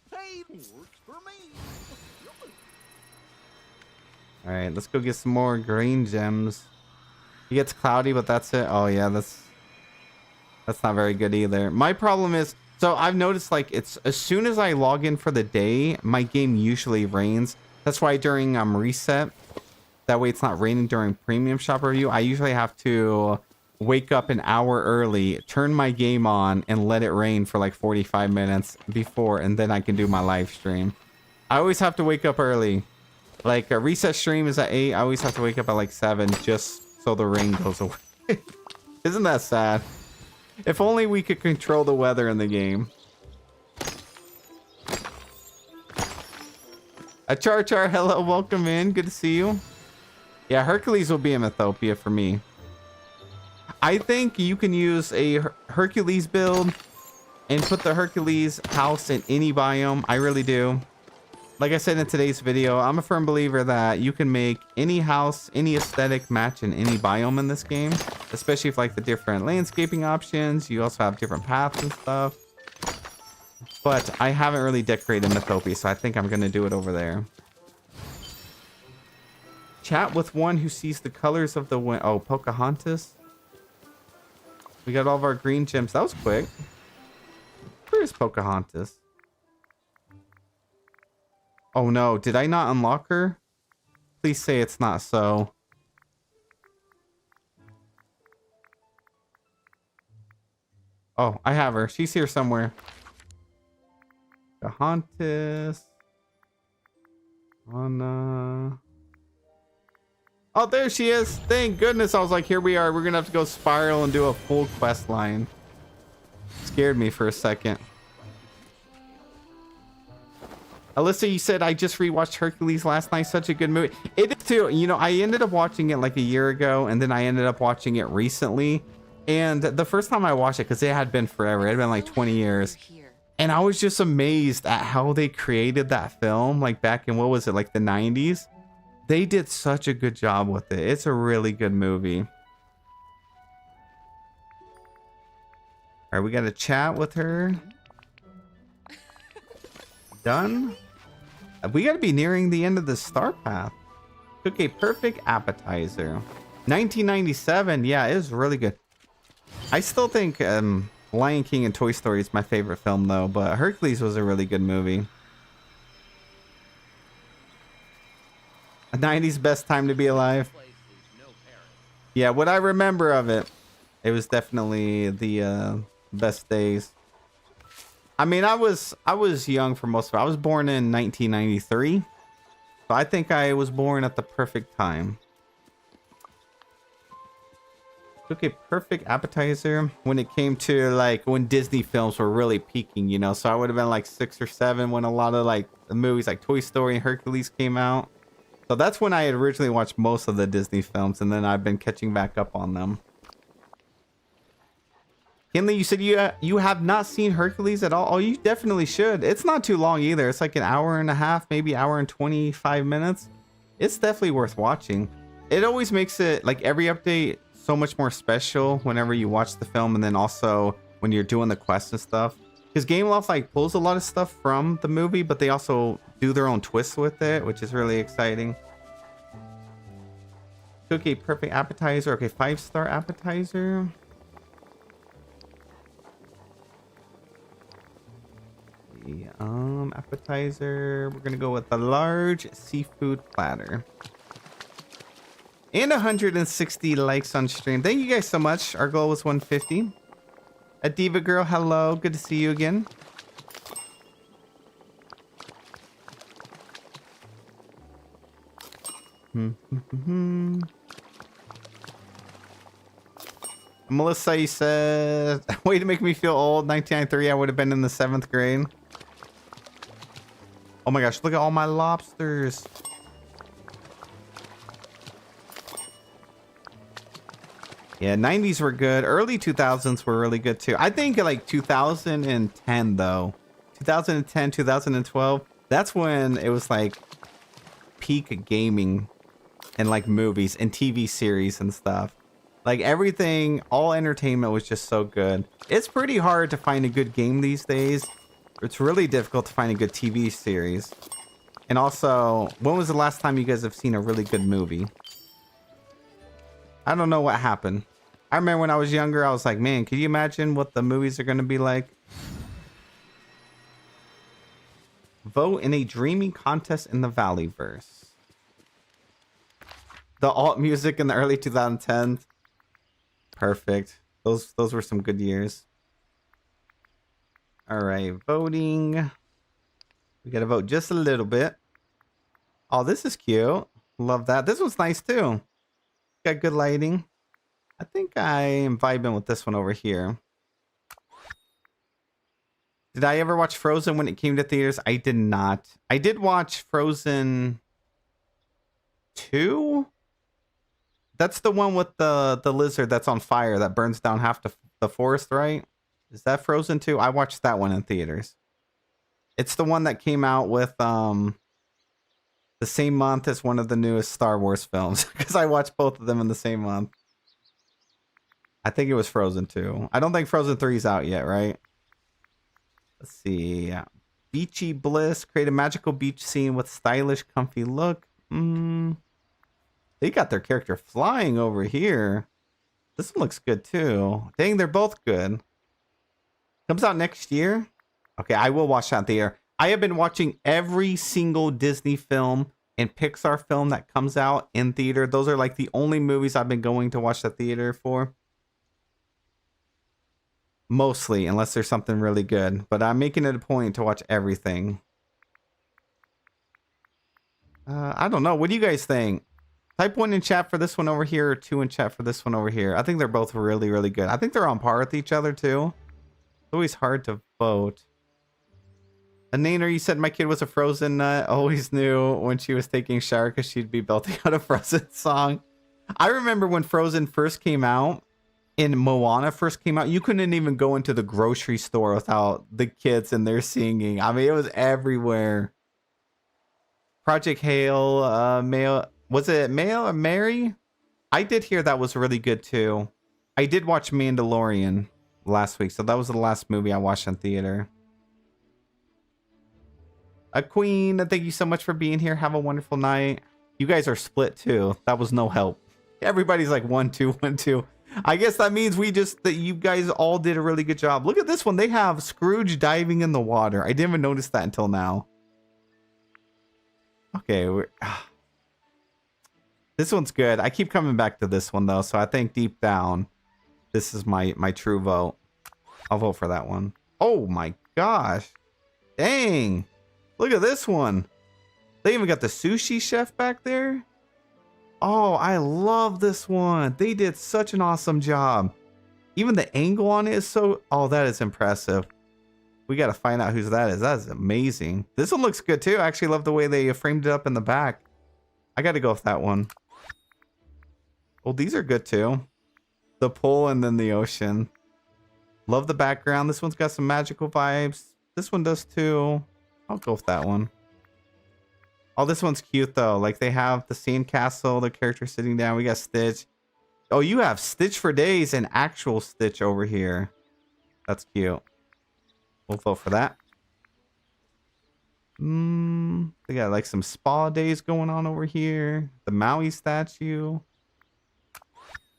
All right, let's go get some more green gems. It gets cloudy, but that's it. Oh yeah, that's not very good either. My problem is, so I've noticed like it's as soon as I log in for the day, my game usually rains. That's why during reset, that way it's not raining during premium shop review. I usually have to wake up an hour early, turn my game on, and let it rain for like 45 minutes before, and then I can do my live stream. I always have to wake up early. Like a reset stream is at 8. I always have to wake up at like 7 just so the rain goes away. Isn't that sad? If only we could control the weather in the game. Char Char, hello, welcome in. Good to see you. Yeah, Hercules will be in Mythopia for me. I think you can use a Hercules build and put the Hercules house in any biome. I really do. Like I said in today's video, I'm a firm believer that you can make any house, any aesthetic match in any biome in this game, especially if like the different landscaping options. You also have different paths and stuff. But I haven't really decorated Mythopia, so I think I'm going to do it over there. Chat with one who sees the colors of the wind. Oh, Pocahontas. We got all of our green gems. That was quick. Where is Pocahontas? Oh no, did I not unlock her? Please say it's not so. Oh, I have her. She's here somewhere. Pocahontas. Anna. Oh, there she is. Thank goodness. I was like, here we are. We're going to have to go spiral and do a full quest line. Scared me for a second. Alyssa, you said I just rewatched Hercules last night. Such a good movie. It is too. You know, I ended up watching it like a year ago, and then I ended up watching it recently. And the first time I watched it, because it had been forever, it had been like 20 years. And I was just amazed at how they created that film, like back in, what was it, like the 90s? They did such a good job with it. It's a really good movie. All right, we got to chat with her. Done. We got to be nearing the end of the star path. Cook a perfect appetizer. 1997. Yeah, it was really good. I still think Lion King and Toy Story is my favorite film, though. But Hercules was a really good movie. A 90s best time to be alive. Yeah, what I remember of it, it was definitely the best days. I mean, I was young for most of it. I was born in 1993. So I think I was born at the perfect time. Took a perfect appetizer when it came to like when Disney films were really peaking, you know. So I would have been like 6 or 7 when a lot of like the movies like Toy Story and Hercules came out. So that's when I had originally watched most of the Disney films, and then I've been catching back up on them. Kinley, you said you have not seen Hercules at all? Oh, you definitely should. It's not too long either. It's like an hour and a half, maybe hour and 25 minutes. It's definitely worth watching. It always makes it, like every update, so much more special whenever you watch the film, and then also when you're doing the quests and stuff. Because Gameloft like pulls a lot of stuff from the movie, but they also do their own twists with it, which is really exciting. Cook a perfect appetizer. Okay, 5-star appetizer. The appetizer. We're gonna go with the large seafood platter. And 160 likes on stream. Thank you guys so much. Our goal was 150. A Diva Girl, hello. Good to see you again. Melissa, you said, way to make me feel old. 1993, I would have been in the 7th grade. Oh my gosh, look at all my lobsters. Yeah, 90s were good. Early 2000s were really good too. I think like 2010 though. 2010, 2012. That's when it was like peak gaming and like movies and TV series and stuff. Like everything, all entertainment was just so good. It's pretty hard to find a good game these days. It's really difficult to find a good TV series. And also, when was the last time you guys have seen a really good movie? I don't know what happened. I remember when I was younger, I was like, man, can you imagine what the movies are going to be like? Vote in a dreaming contest in the Valleyverse. The alt music in the early 2010s. Perfect. Those were some good years. All right, voting. We got to vote just a little bit. Oh, this is cute. Love that. This one's nice too. Got good lighting. I think I am vibing with this one over here. Did I ever watch Frozen when it came to theaters? I did not. I did watch Frozen 2. That's the one with the lizard that's on fire that burns down half the forest, right? Is that Frozen 2? I watched that one in theaters. It's the one that came out with the same month as one of the newest Star Wars films, because I watched both of them in the same month. I think it was Frozen 2. I don't think Frozen 3 is out yet, right? Let's see. Beachy Bliss. Create a magical beach scene with stylish, comfy look. They got their character flying over here. This one looks good too. Dang, they're both good. Comes out next year. Okay, I will watch that theater. I have been watching every single Disney film and Pixar film that comes out in theater. Those are like the only movies I've been going to watch the theater for. Mostly, unless there's something really good. But I'm making it a point to watch everything. I don't know. What do you guys think? Type 1 in chat for this one over here, or 2 in chat for this one over here. I think they're both really, really good. I think they're on par with each other too. It's always hard to vote. Nainer, you said my kid was a Frozen nut. Always knew when she was taking a shower because she'd be belting out a Frozen song. I remember when Frozen first came out, in Moana first came out, you couldn't even go into the grocery store without the kids and their singing. I mean, it was everywhere. Project Hail, Mail, was it Mail or Mary? I did hear that was really good too. I did watch Mandalorian last week, so that was the last movie I watched in theater. A Queen, thank you so much for being here. Have a wonderful night. You guys are split too. That was no help. Everybody's like 1, 2, 1, 2. I guess that means that you guys all did a really good job. Look at this one. They have Scrooge diving in the water. I didn't even notice that until now. Okay, this one's good. I keep coming back to this one though, so I think deep down, this is my true vote. I'll vote for that one. Oh my gosh. Dang. Look at this one. They even got the sushi chef back there. Oh, I love this one. They did such an awesome job. Even the angle on it is so... Oh, that is impressive. We got to find out whose that is. That is amazing. This one looks good too. I actually love the way they framed it up in the back. I got to go with that one. Well, these are good too. The pool and then the ocean. Love the background. This one's got some magical vibes. This one does too. I'll go with that one. Oh, this one's cute though. Like they have the sandcastle, the character sitting down. We got Stitch. Oh, you have Stitch for days and actual Stitch over here. That's cute. We'll vote for that. They got like some spa days going on over here. The Maui statue.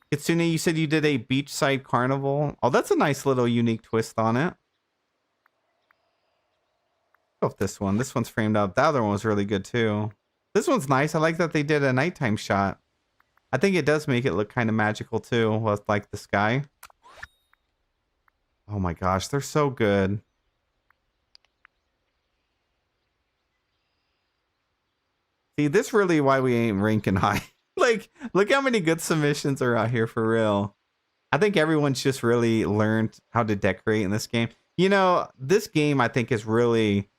Kitsune, you said you did a beachside carnival. Oh, that's a nice little unique twist on it. Go with this one. This one's framed up. The other one was really good too. This one's nice. I like that they did a nighttime shot. I think it does make it look kind of magical too with like the sky. Oh my gosh, they're so good. See, this really why we ain't ranking high. Like, look how many good submissions are out here for real. I think everyone's just really learned how to decorate in this game. You know, this game I think has really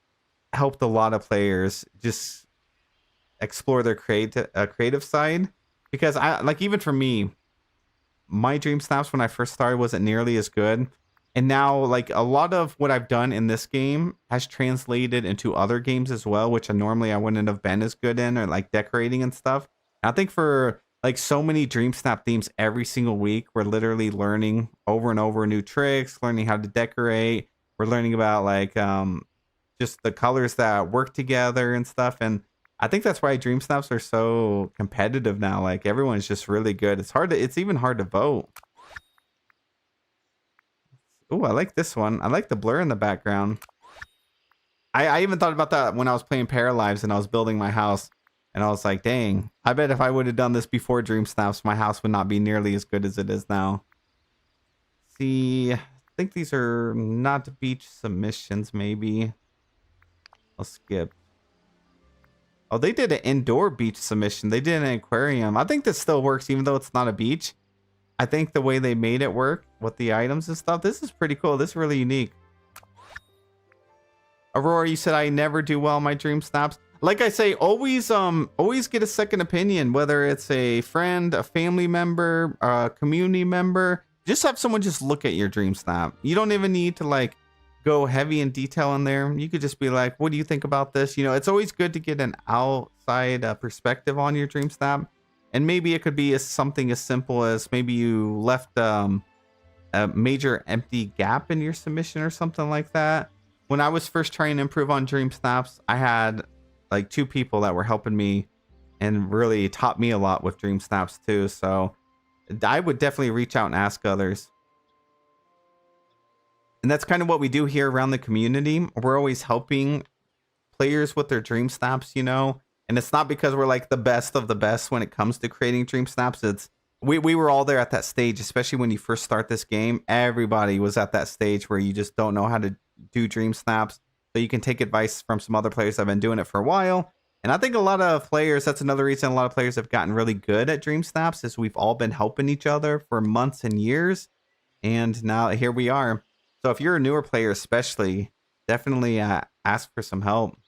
helped a lot of players just explore their creative side, because I like, even for me, my Dream Snaps when I first started wasn't nearly as good, and now like a lot of what I've done in this game has translated into other games as well, which normally I wouldn't have been as good in, or like decorating and stuff. I think for like so many Dream Snap themes every single week, we're literally learning over and over new tricks, learning how to decorate. We're learning about like just the colors that work together and stuff. And I think that's why Dream Snaps are so competitive now. Like everyone's just really good. It's even hard to vote. Oh, I like this one. I like the blur in the background. I even thought about that when I was playing Paralives and I was building my house. And I was like, dang, I bet if I would have done this before Dream Snaps, my house would not be nearly as good as it is now. See, I think these are not beach submissions, maybe. I'll skip. Oh, they did an indoor beach submission. They did an aquarium. I think this still works even though it's not a beach. I think the way they made it work with the items and stuff, this is pretty cool. This is really unique. Aurora, you said I never do well in my Dream Snaps. Like I say, always get a second opinion, whether it's a friend, a family member, a community member. Just have someone just look at your Dream Snap. You don't even need to like go heavy in detail in there. You could just be like, what do you think about this? You know, it's always good to get an outside perspective on your Dream Snap. And maybe it could be something as simple as maybe you left a major empty gap in your submission or something like that. When I was first trying to improve on Dream Snaps, I had like 2 people that were helping me and really taught me a lot with Dream Snaps too. So I would definitely reach out and ask others. And that's kind of what we do here around the community. We're always helping players with their Dream Snaps, you know, and it's not because we're like the best of the best when it comes to creating Dream Snaps. It's we were all there at that stage, especially when you first start this game. Everybody was at that stage where you just don't know how to do Dream Snaps. So you can take advice from some other players that have been doing it for a while. And I think a lot of players, that's another reason a lot of players have gotten really good at Dream Snaps, is we've all been helping each other for months and years. And now here we are. So if you're a newer player especially, definitely ask for some help.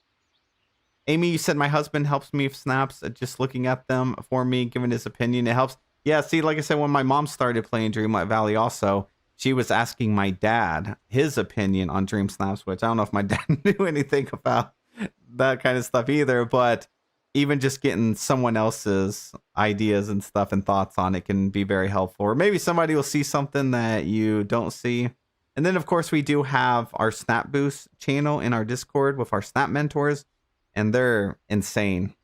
Amy, you said my husband helps me with snaps, just looking at them for me, giving his opinion. It helps. Yeah, see, like I said, when my mom started playing Dreamlight Valley also, she was asking my dad his opinion on Dream Snaps, which I don't know if my dad knew anything about that kind of stuff either, but even just getting someone else's ideas and stuff and thoughts on it can be very helpful. Or maybe somebody will see something that you don't see. And then, of course, we do have our Snap Boost channel in our Discord with our Snap mentors, and they're insanely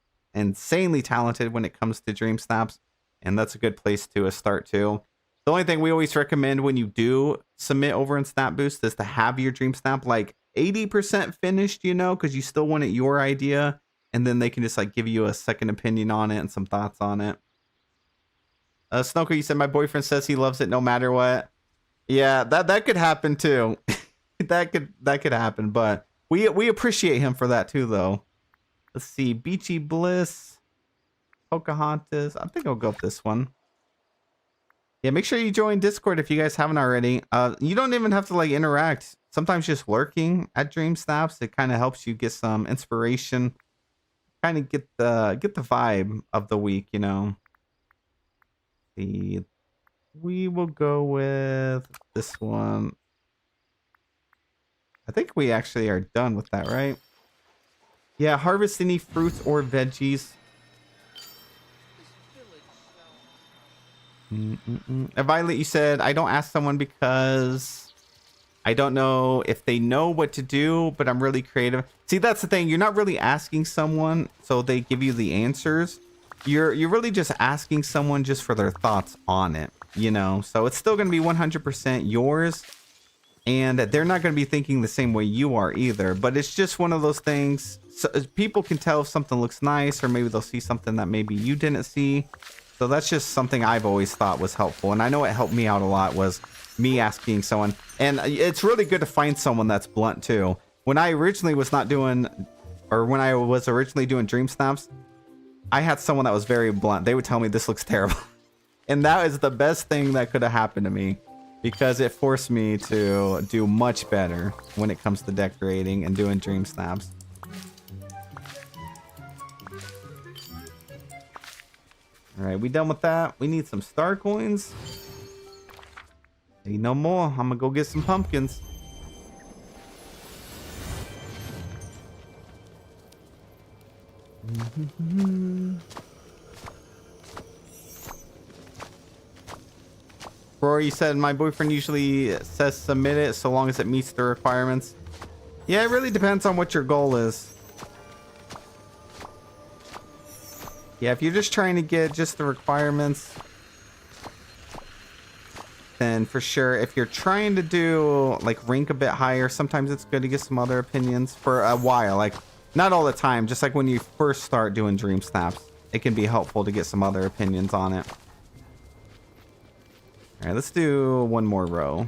talented when it comes to Dream Snaps. And that's a good place to start too. The only thing we always recommend when you do submit over in Snap Boost is to have your Dream Snap like 80% finished, you know, because you still want it your idea. And then they can just like give you a second opinion on it and some thoughts on it. Snoker, you said my boyfriend says he loves it no matter what. Yeah, that could happen too. that could happen, but we appreciate him for that too, though. Let's see, Beachy Bliss, Pocahontas. I think I'll go with this one. Yeah, make sure you join Discord if you guys haven't already. You don't even have to like interact. Sometimes just lurking at Dream Snaps, it kind of helps you get some inspiration, kind of get the vibe of the week, you know. We will go with this one. I think we actually are done with that, right? Yeah, harvest any fruits or veggies. Violet, you said, I don't ask someone because I don't know if they know what to do, but I'm really creative. See, that's the thing. You're not really asking someone so they give you the answers. You're really just asking someone just for their thoughts on it, you know? So it's still going to be 100% yours. And they're not going to be thinking the same way you are either. But it's just one of those things. So people can tell if something looks nice, or maybe they'll see something that maybe you didn't see. So that's just something I've always thought was helpful. And I know it helped me out a lot was me asking someone. And it's really good to find someone that's blunt too. When I originally was not doing, or when I was originally doing Dream Snaps, I had someone that was very blunt. They would tell me this looks terrible. And that is the best thing that could have happened to me, because it forced me to do much better when it comes to decorating and doing Dream Snaps. All right, we done with that? We need some star coins. Need no more. I'm gonna go get some pumpkins. Rory said my boyfriend usually says submit it so long as it meets the requirements. Yeah, it really depends on what your goal is. Yeah, if you're just trying to get just the requirements, then for sure. If you're trying to do like rank a bit higher, sometimes it's good to get some other opinions for a while. Like not all the time, just like when you first start doing Dream Snaps, it can be helpful to get some other opinions on it. All right, let's do one more row.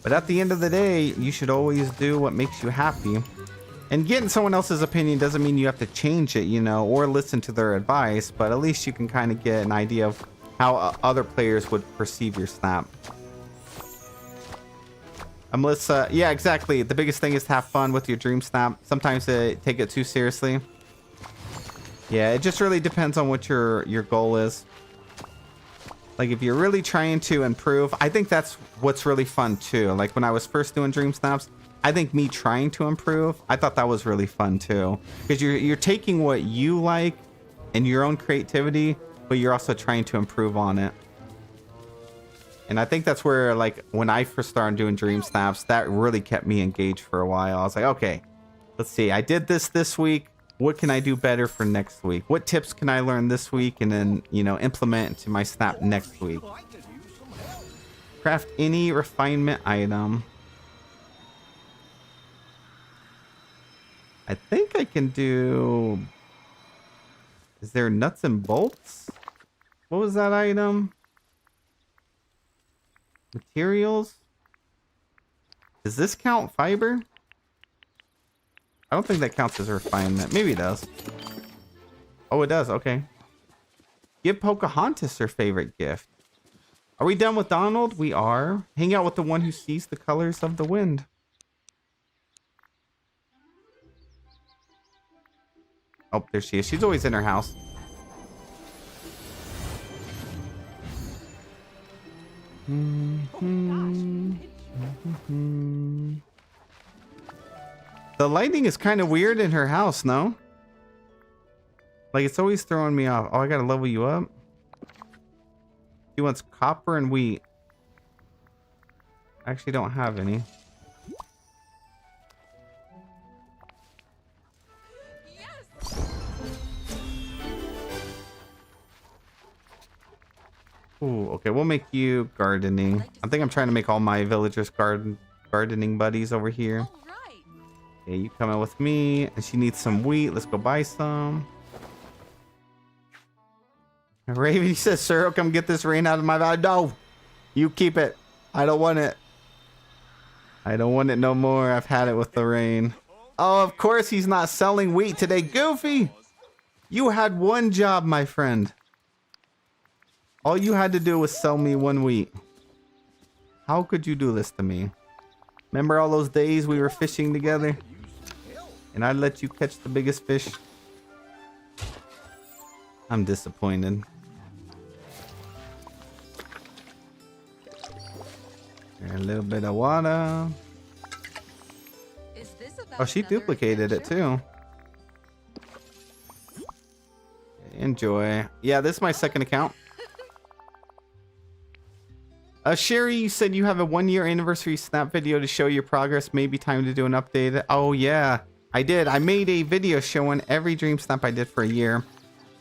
But at the end of the day, you should always do what makes you happy. And getting someone else's opinion doesn't mean you have to change it, you know, or listen to their advice, but at least you can kind of get an idea of how other players would perceive your snap. Melissa, yeah, exactly. The biggest thing is to have fun with your Dream Snap. Sometimes they take it too seriously. Yeah, it just really depends on what your goal is. Like if you're really trying to improve, I think that's what's really fun too. Like when I was first doing Dream Snaps, I think me trying to improve, I thought that was really fun too. Because you're taking what you like and your own creativity, but you're also trying to improve on it. And I think that's where, like, when I first started doing Dream Snaps, that really kept me engaged for a while. I was like, okay, let's see. I did this week. What can I do better for next week? What tips can I learn this week and then, you know, implement into my snap next week? Craft any refinement item. I think I can do... Is there nuts and bolts? What was that item? Materials? Does this count fiber? I don't think that counts as refinement. Maybe it does. Oh, it does. Okay. Give Pocahontas her favorite gift. Are we done with Donald? We are. Hang out with the one who sees the colors of the wind. Oh, there she is. She's always in her house. The lighting is kind of weird in her house, no? Like, it's always throwing me off. Oh, I gotta level you up. She wants copper and wheat. I actually don't have any. Ooh, okay, we'll make you gardening. I think I'm trying to make all my villagers gardening buddies over here. Okay, you come in with me. And she needs some wheat. Let's go buy some. Raven says, sir, come get this rain out of my mouth. No, you keep it. I don't want it. I don't want it no more. I've had it with the rain. Oh, of course he's not selling wheat today. Goofy, you had one job, my friend. All you had to do was sell me one wheat. How could you do this to me? Remember all those days we were fishing together? And I let you catch the biggest fish? I'm disappointed. A little bit of water. Oh, she duplicated it too. Enjoy. Yeah, this is my second account. Sherry, you said you have a 1-year anniversary snap video to show your progress. Maybe time to do an update. Oh yeah, I did. I made a video showing every dream snap I did for a year.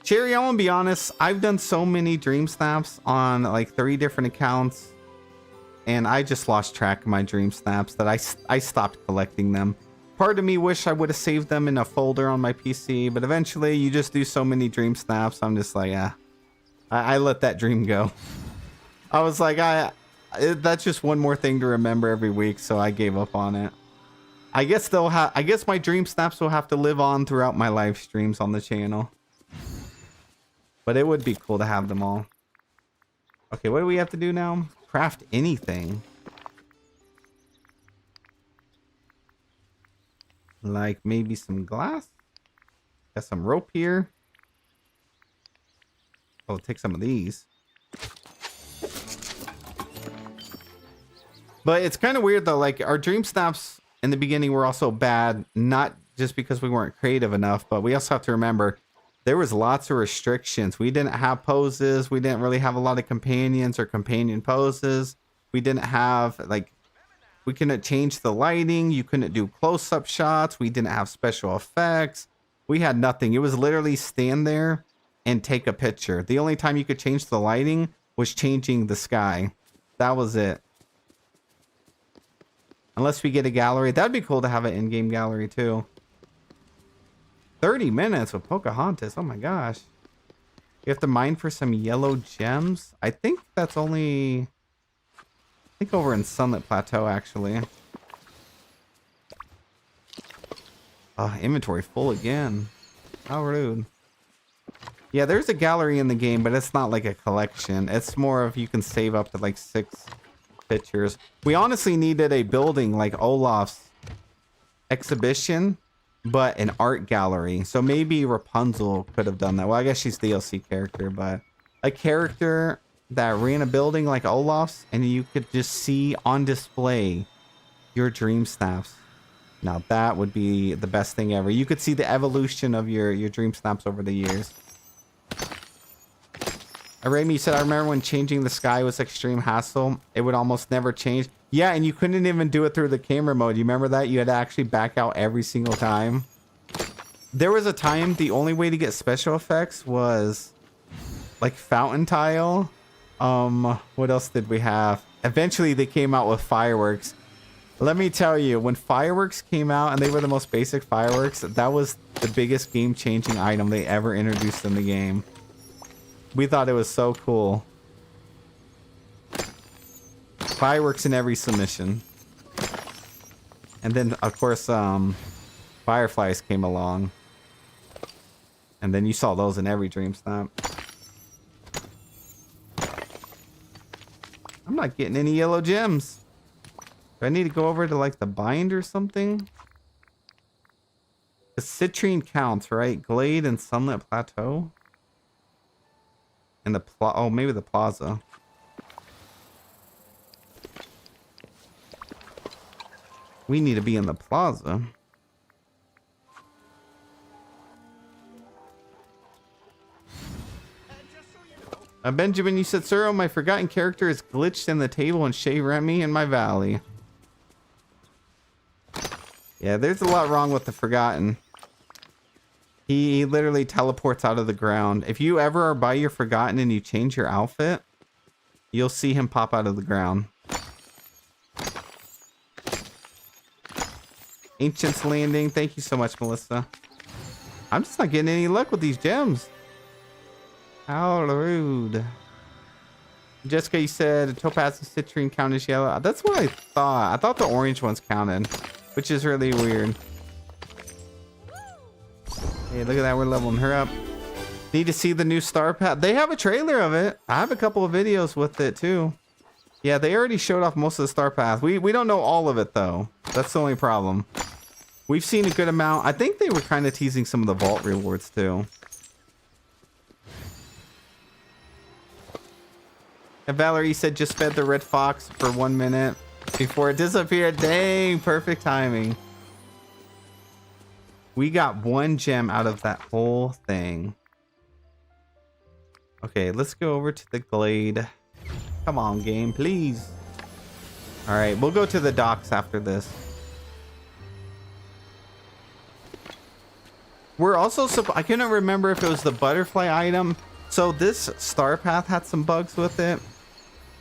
Sherry, I want to be honest. I've done so many dream snaps on like 3 different accounts, and I just lost track of my dream snaps that I stopped collecting them. Part of me wish I would have saved them in a folder on my PC, but eventually you just do so many dream snaps. I'm just like, yeah, I let that dream go. I was like, that's just one more thing to remember every week, so I gave up on it. I guess my dream snaps will have to live on throughout my live streams on the channel. But it would be cool to have them all. Okay, what do we have to do now? Craft anything. Like maybe some glass? Got some rope here. Oh, take some of these. But it's kind of weird though, like our dream snaps in the beginning were also bad, not just because we weren't creative enough, but we also have to remember there was lots of restrictions. We didn't have poses. We didn't really have a lot of companions or companion poses. We didn't have like, we couldn't change the lighting. You couldn't do close-up shots. We didn't have special effects. We had nothing. It was literally stand there and take a picture. The only time you could change the lighting was changing the sky. That was it. Unless we get a gallery. That'd be cool to have an in-game gallery too. 30 minutes with Pocahontas. Oh my gosh. You have to mine for some yellow gems. I think that's only... I think over in Sunlit Plateau actually. Inventory full again. How rude. Yeah, there's a gallery in the game, but it's not like a collection. It's more of you can save up to like 6 pictures. We honestly needed a building like Olaf's exhibition, but an art gallery. So maybe Rapunzel could have done that. Well, I guess she's DLC character, but a character that ran a building like Olaf's, and you could just see on display your dream snaps. Now that would be the best thing ever. You could see the evolution of your dream snaps over the years. Rami said, I remember when changing the sky was extreme hassle. It would almost never change. Yeah, and you couldn't even do it through the camera mode. You remember that? You had to actually back out every single time. There was a time the only way to get special effects was like fountain tile. What else did we have? Eventually they came out with fireworks. Let me tell you, when fireworks came out and they were the most basic fireworks, that was the biggest game-changing item they ever introduced in the game. We thought it was so cool. Fireworks in every submission. And then, of course, fireflies came along. And then you saw those in every dream snap. I'm not getting any yellow gems. Do I need to go over to like the bind or something? The citrine counts, right? Glade and Sunlit Plateau. And the oh, maybe the plaza. We need to be in the plaza. Benjamin, you said, Sir, my forgotten character is glitched in the table and Shea Remy in my valley. Yeah, there's a lot wrong with the forgotten. He literally teleports out of the ground. If you ever are by your forgotten and you change your outfit, you'll see him pop out of the ground. Ancient's Landing. Thank you so much, Melissa. I'm just not getting any luck with these gems. How rude. Jessica, you said topaz and citrine count as yellow. That's what I thought. I thought the orange ones counted, which is really weird. Hey, look at that. We're leveling her up. Need to see the new star path. They have a trailer of it. I have a couple of videos with it too. Yeah, they already showed off most of the star path. We don't know all of it though. That's the only problem. We've seen a good amount. I think they were kind of teasing some of the vault rewards too. And Valerie said just fed the red fox for 1 minute before it disappeared. Dang, perfect timing. We got 1 gem out of that whole thing. Okay, let's go over to the glade. Come on, game, please. All right, we'll go to the docks after this. We're also, I couldn't remember if it was the butterfly item. So this star path had some bugs with it.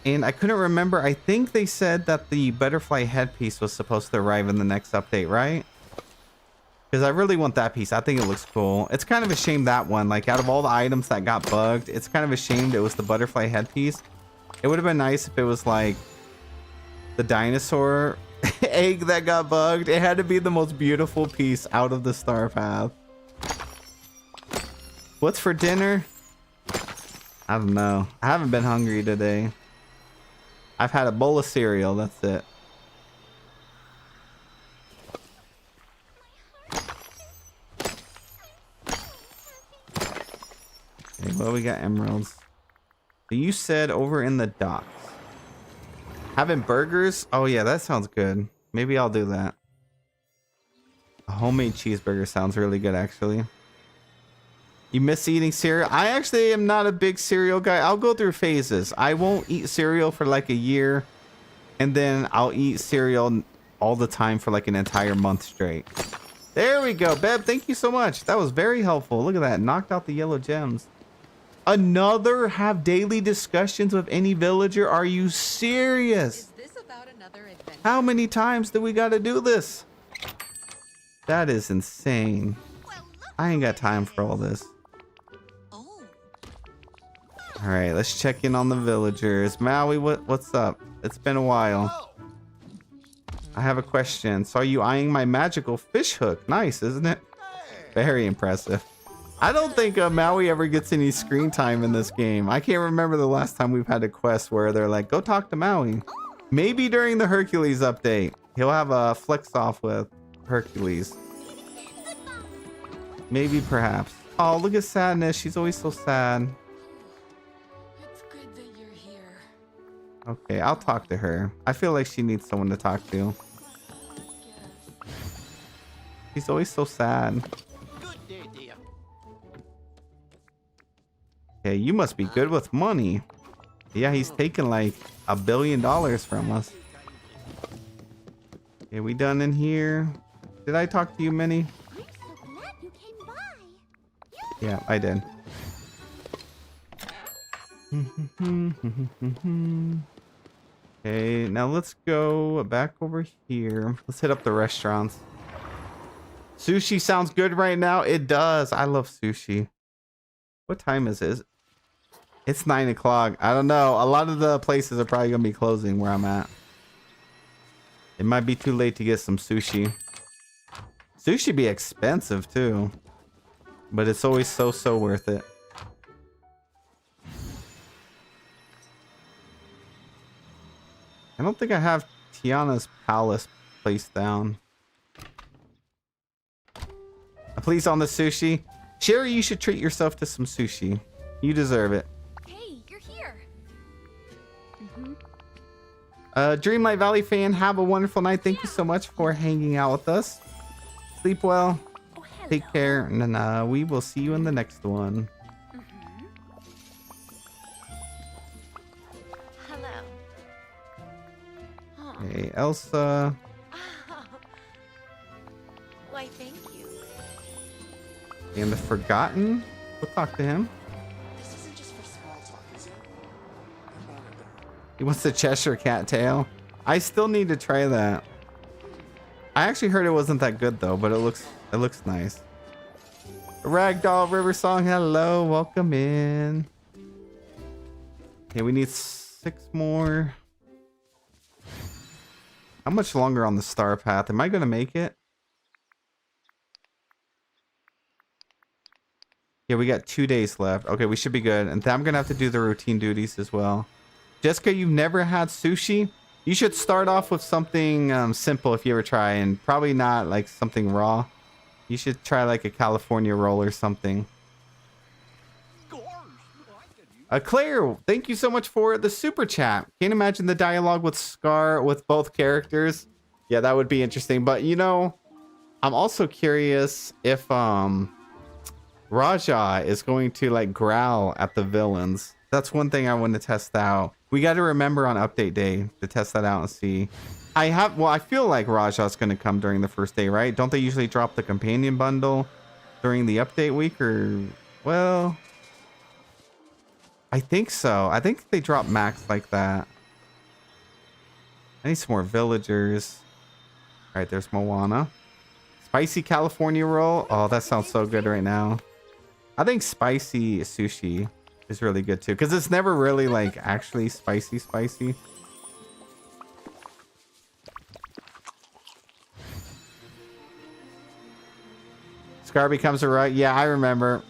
And I couldn't remember. I think they said that the butterfly headpiece was supposed to arrive in the next update, right? Because I really want that piece. I think it looks cool. It's kind of a shame that one, like out of all the items that got bugged, it's kind of a shame it was the butterfly headpiece. It would have been nice if it was like the dinosaur egg that got bugged. It had to be the most beautiful piece out of the star path. What's for dinner? I don't know. I haven't been hungry today. I've had a bowl of cereal. That's it. Okay, well, we got emeralds. So you said over in the docks. Having burgers? Oh, yeah, that sounds good. Maybe I'll do that. A homemade cheeseburger sounds really good, actually. You miss eating cereal? I actually am not a big cereal guy. I'll go through phases. I won't eat cereal for like a year, and then I'll eat cereal all the time for like an entire month straight. There we go, Beb. Thank you so much. That was very helpful. Look at that. Knocked out the yellow gems. Another have daily discussions with any villager. Are you serious? Is this about another adventure? How many times do we got to do this? That is insane. Well, look I ain't who got it time for all is. this. Oh, All right, let's check in on the villagers. Maui, what's up? It's been a while. I have a question. Saw you eyeing my magical fish hook. Nice, isn't it? Very impressive. I don't think Maui ever gets any screen time in this game. I can't remember the last time we've had a quest where they're like, go talk to Maui. Maybe during the Hercules update. He'll have a flex off with Hercules. Maybe, perhaps. Oh, look at Sadness. She's always so sad. It's good that you're here. Okay, I'll talk to her. I feel like she needs someone to talk to. She's always so sad. Good day, dear. Okay, you must be good with money. Yeah, he's taking like $1 billion from us. Okay, we done in here? Did I talk to you, Minnie? I'm so glad you came by. Yeah, I did. Okay, now let's go back over here. Let's hit up the restaurants. Sushi sounds good right now. It does. I love sushi. What time is it? It's 9 o'clock. I don't know. A lot of the places are probably going to be closing where I'm at. It might be too late to get some sushi. Sushi be expensive too. But it's always so worth it. I don't think I have Tiana's palace placed down. Please on the sushi. Sherry, you should treat yourself to some sushi. You deserve it. Hey, you're here. Dreamlight Valley fan, have a wonderful night. Thank you so much for hanging out with us. Sleep well. Oh, hello. Take care. And then we will see you in the next one. Hello. Oh. Hey, Elsa. Why, thank you. And the Forgotten. We'll talk to him. This isn't just for small talk, is it? I wanted that. He wants the Cheshire Cat tail. I still need to try that. I actually heard it wasn't that good though, but it looks nice. Ragdoll River Song, hello, welcome in. Okay, we need 6 more. How much longer on the star path? Am I gonna make it? Yeah, we got 2 days left. Okay, we should be good. And then I'm gonna have to do the routine duties as well. Jessica, you've never had sushi? You should start off with something simple if you ever try, and probably not like something raw. You should try like a California roll or something. Claire, thank you so much for the super chat. Can't imagine the dialogue with Scar with both characters. Yeah, that would be interesting. But you know, I'm also curious if Raja is going to like growl at the villains. That's one thing I want to test out. We got to remember on update day to test that out and see. I feel like Raja's going to come during the first day, right? Don't they usually drop the companion bundle during the update week, or well, I think so. I think they drop max like that. I need some more villagers. All right, there's Moana. Spicy California roll. Oh, that sounds so good right now. I think spicy sushi is really good too, because it's never really like actually spicy. Scar becomes a right. Yeah, I remember.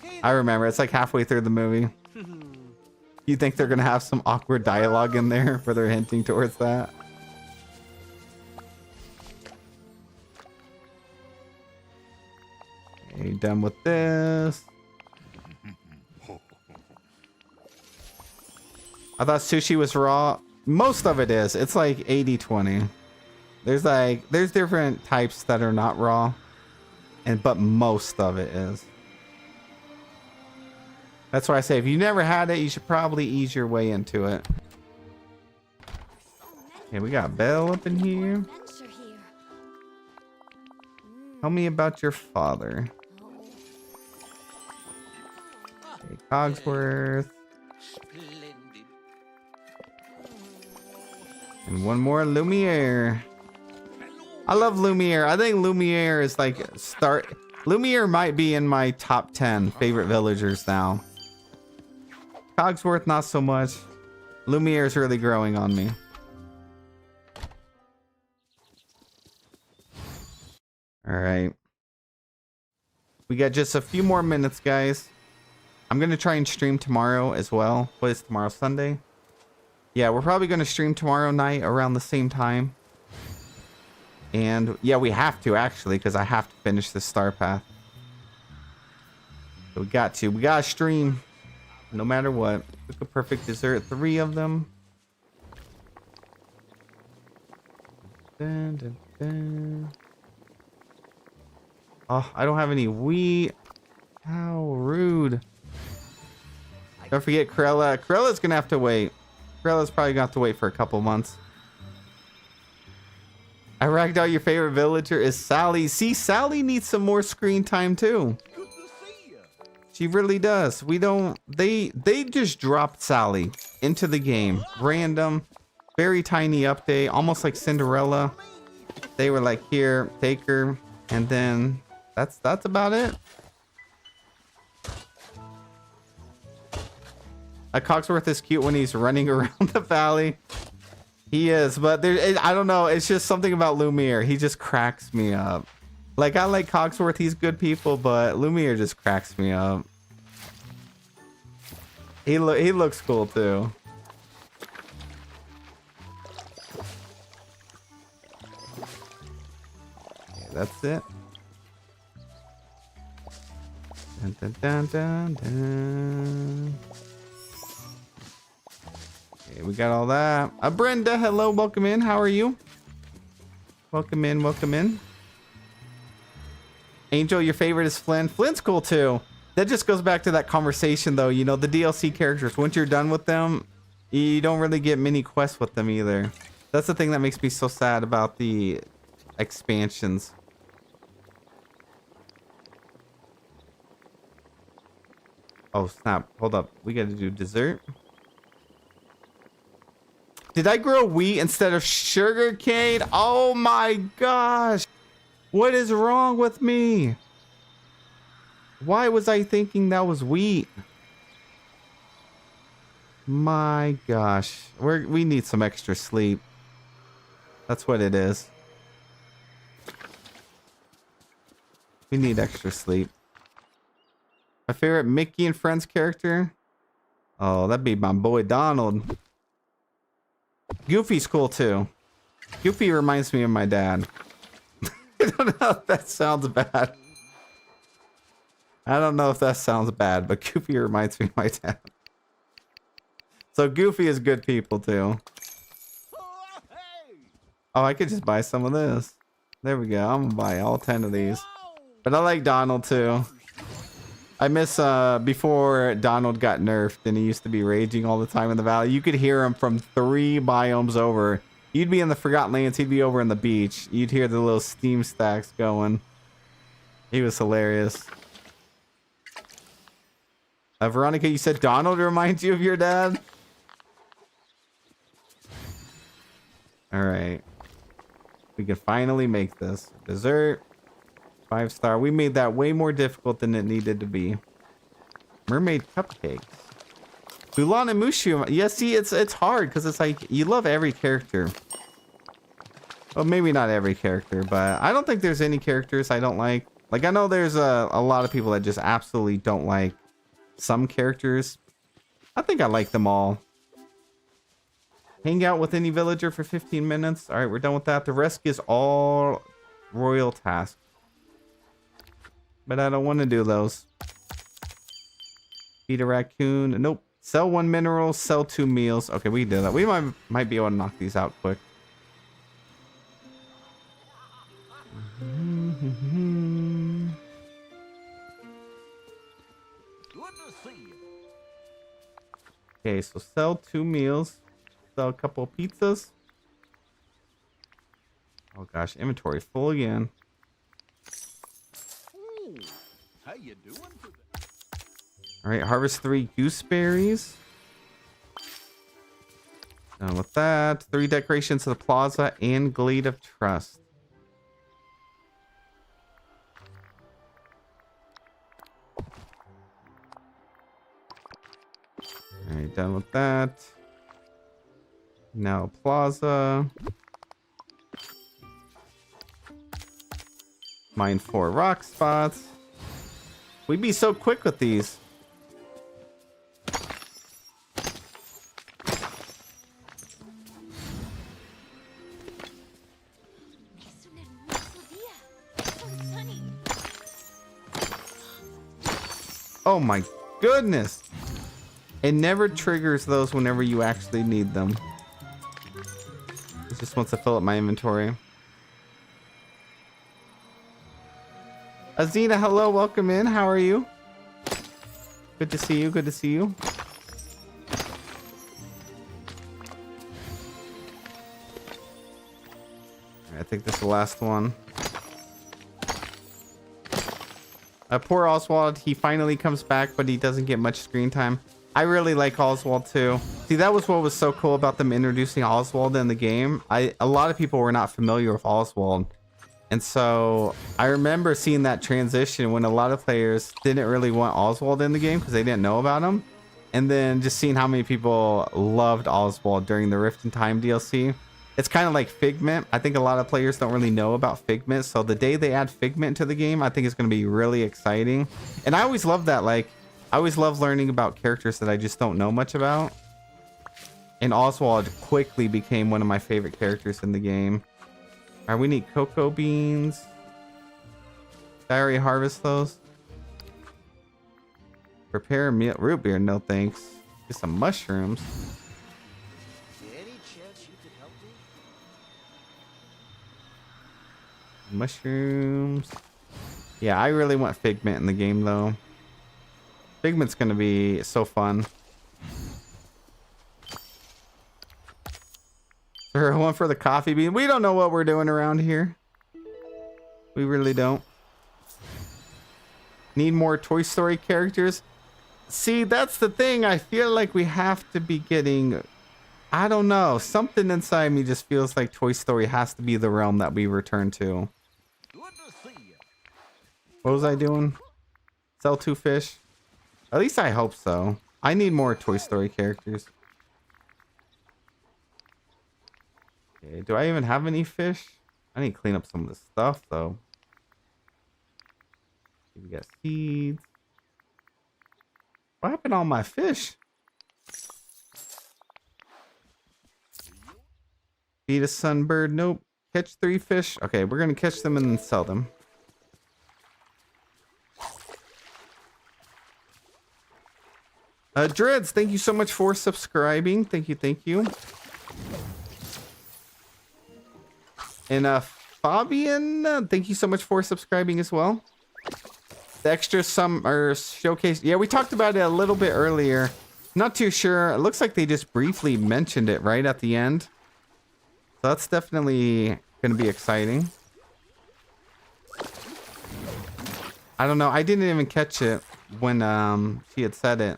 It's like halfway through the movie. You think they're gonna have some awkward dialogue in there where they're hinting towards that? Okay, done with this. I thought sushi was raw. Most of it is. It's like 80-20. There's different types that are not raw, but most of it is. That's why I say if you never had it, you should probably ease your way into it. Okay, we got Belle up in here. Adventure here. Tell me about your father. Okay, Cogsworth. Splendid. And one more Lumiere. I love Lumiere. I think Lumiere is like Lumiere might be in my top 10 favorite villagers now. Cogsworth, not so much. Lumiere is really growing on me. All right. We got just a few more minutes, guys. I'm going to try and stream tomorrow as well. What is tomorrow? Sunday? Yeah, we're probably going to stream tomorrow night around the same time. And yeah, we have to actually, because I have to finish this star path. So we got to stream no matter what. Cook a perfect dessert, 3 of them. Dun, dun, dun. Oh, I don't have any wheat. How rude. Don't forget Corella. Corella's gonna have to wait. Corella's probably gonna have to wait for a couple months. I ragged out your favorite villager is Sally. See, Sally needs some more screen time too. She really does. They just dropped Sally into the game. Random, very tiny update, almost like Cinderella. They were like, here, take her, and then that's about it. Cogsworth is cute when he's running around the valley. He is, but I don't know. It's just something about Lumiere. He just cracks me up. Like, I like Cogsworth. He's good people, but Lumiere just cracks me up. He looks cool too. Okay, that's it. Dun, dun, dun, dun, dun. Okay, we got all that. Brenda, hello, welcome in. How are you? Welcome in, welcome in. Angel, your favorite is Flynn. Flynn's cool too. That just goes back to that conversation though. You know, the DLC characters, once you're done with them, you don't really get many quests with them either. That's the thing that makes me so sad about the expansions. Oh snap, hold up. We gotta do dessert. Did I grow wheat instead of sugar cane? Oh my gosh. What is wrong with me? Why was I thinking that was wheat? My gosh. We need some extra sleep. That's what it is. We need extra sleep. My favorite Mickey and Friends character? Oh, that'd be my boy Donald. Goofy's cool too. Goofy reminds me of my dad. I don't know if that sounds bad. I don't know if that sounds bad, but Goofy reminds me of my dad. So Goofy is good people too. Oh, I could just buy some of this. There we go. I'm gonna buy all 10 of these. But I like Donald too. I miss before Donald got nerfed and he used to be raging all the time in the valley. You could hear him from 3 biomes over. You'd be in the Forgotten Lands, he'd be over in the beach. You'd hear the little steam stacks going. He was hilarious. Veronica, you said Donald reminds you of your dad? Alright. We can finally make this. Dessert. 5-star. We made that way more difficult than it needed to be. Mermaid cupcakes. Mulan and Mushu. Yeah, see, it's hard because it's like you love every character. Well, maybe not every character, but I don't think there's any characters I don't like. Like, I know there's a lot of people that just absolutely don't like some characters. I think I like them all. Hang out with any villager for 15 minutes. All right, we're done with that. The rest is all royal tasks. But I don't want to do those. Feed a raccoon. Nope. Sell 1 mineral, sell 2 meals. Okay, we did that. We might be able to knock these out quick. Okay, so sell 2 meals. Sell a couple of pizzas. Oh gosh, inventory full again. How you doing today? All right, harvest 3 gooseberries. Done with that. 3 decorations of the plaza and Glade of Trust. All right, done with that. Now plaza. Mine 4 rock spots. We'd be so quick with these. Es un hermoso día. So sunny. Oh my goodness. It never triggers those whenever you actually need them. It just wants to fill up my inventory. Azina, hello, welcome in. How are you? Good to see you. Good to see you. I think this is the last one. Poor Oswald, he finally comes back, but he doesn't get much screen time. I really like Oswald too. See, that was what was so cool about them introducing Oswald in the game. A lot of people were not familiar with Oswald. And so I remember seeing that transition when a lot of players didn't really want Oswald in the game because they didn't know about him. And then just seeing how many people loved Oswald during the Rift in Time DLC. It's kind of like Figment. I think a lot of players don't really know about Figment. So the day they add Figment to the game, I think it's going to be really exciting. And I always love that. Like, I always love learning about characters that I just don't know much about. And Oswald quickly became one of my favorite characters in the game. All right, we need cocoa beans. Did I already harvest those? Prepare a meal. Root beer, no thanks. Get some mushrooms. Any chance you could help me? Mushrooms. Yeah, I really want Figment in the game though. Figment's gonna be so fun. One for the coffee bean. We don't know what we're doing around here. We really don't. Need more Toy Story characters. See, that's the thing. I feel like we have to be getting... I don't know. Something inside me just feels like Toy Story has to be the realm that we return to. Good to see you. What was I doing? Sell 2 fish? At least I hope so. I need more Toy Story characters. Okay, do I even have any fish? I need to clean up some of this stuff though. We got seeds. What happened to all my fish? Feed a sunbird. Nope. Catch 3 fish. Okay, we're gonna catch them and then sell them. Dreads, thank you so much for subscribing. Thank you, thank you. And Fabian, thank you so much for subscribing as well. The extra summer showcase. Yeah, we talked about it a little bit earlier. Not too sure. It looks like they just briefly mentioned it right at the end. So that's definitely going to be exciting. I don't know. I didn't even catch it when she had said it.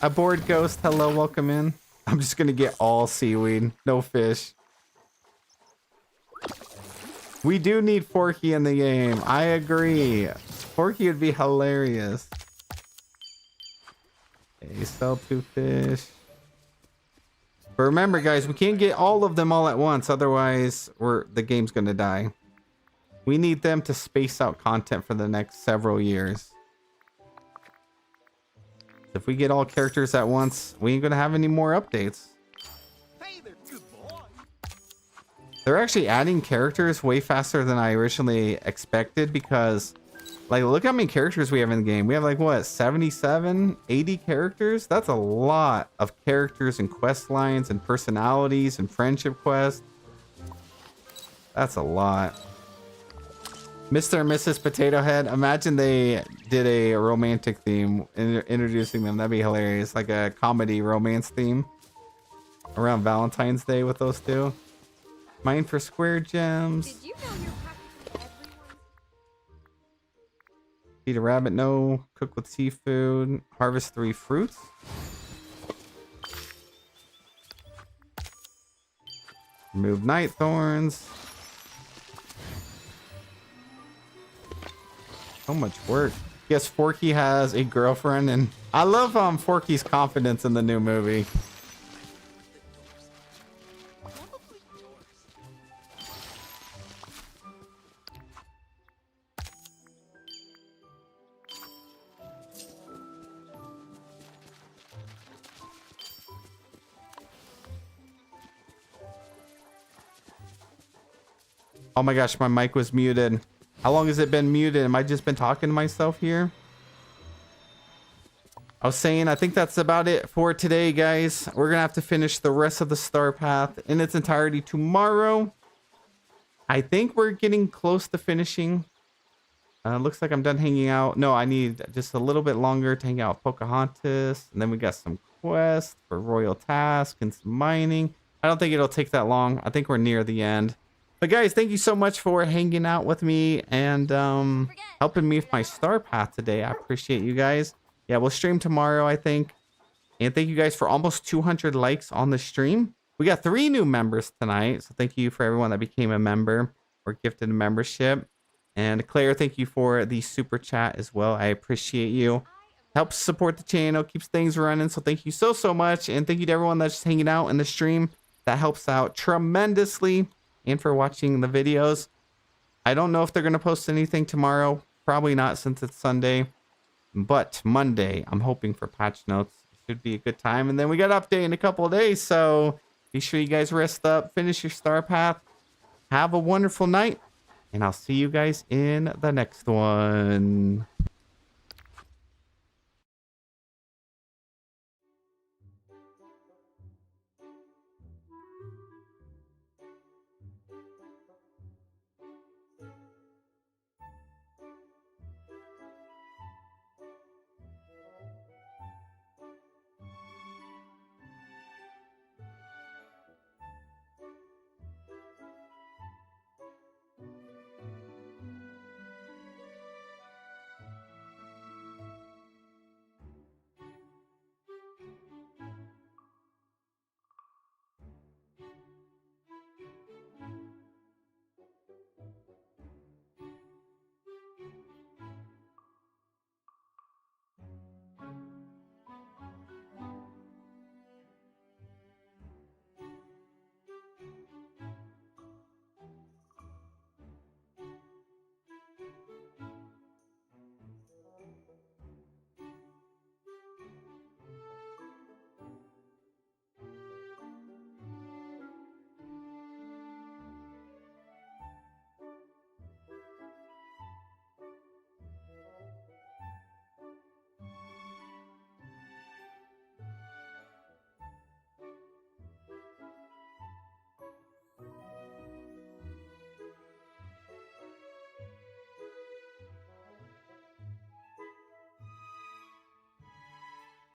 Aboard Ghost. Hello, welcome in. I'm just going to get all seaweed. No fish. We do need Forky in the game. I agree. Forky would be hilarious. Okay, sell 2 fish. But remember, guys, we can't get all of them all at once. Otherwise, the game's going to die. We need them to space out content for the next several years. If we get all characters at once, we ain't going to have any more updates. Hey there, good boy. They're actually adding characters way faster than I originally expected because, like, look how many characters we have in the game. We have, like, what, 77, 80 characters? That's a lot of characters and quest lines and personalities and friendship quests. That's a lot. Mr. and Mrs. Potato Head, imagine they did a romantic theme introducing them. That'd be hilarious. Like a comedy romance theme around Valentine's Day with those two. Mine for square gems. Did you know you're practically everyone's? Feed a rabbit, no. Cook with seafood. Harvest 3 fruits. Remove night thorns. So much work. Yes, Forky has a girlfriend, and I love Forky's confidence in the new movie. Oh my gosh, my mic was muted. How long has it been muted? Am I just been talking to myself here? I was saying, I think that's about it for today, guys. We're going to have to finish the rest of the Star Path in its entirety tomorrow. I think we're getting close to finishing. Looks like I'm done hanging out. No, I need just a little bit longer to hang out with Pocahontas. And then we got some quests for Royal Task and some mining. I don't think it'll take that long. I think we're near the end. But guys, thank you so much for hanging out with me and helping me with my Star Path today. I appreciate you guys. Yeah, we'll stream tomorrow, I think. And thank you guys for almost 200 likes on the stream. We got 3 new members tonight. So thank you for everyone that became a member or gifted a membership. And Claire, thank you for the super chat as well. I appreciate you. Helps support the channel, keeps things running. So thank you so, so much. And thank you to everyone that's just hanging out in the stream. That helps out tremendously. And for watching the videos. I don't know if they're going to post anything tomorrow. Probably not since it's Sunday. But Monday, I'm hoping for patch notes. Should be a good time. And then we got update in a couple of days. So be sure you guys rest up. Finish your Star Path. Have a wonderful night. And I'll see you guys in the next one.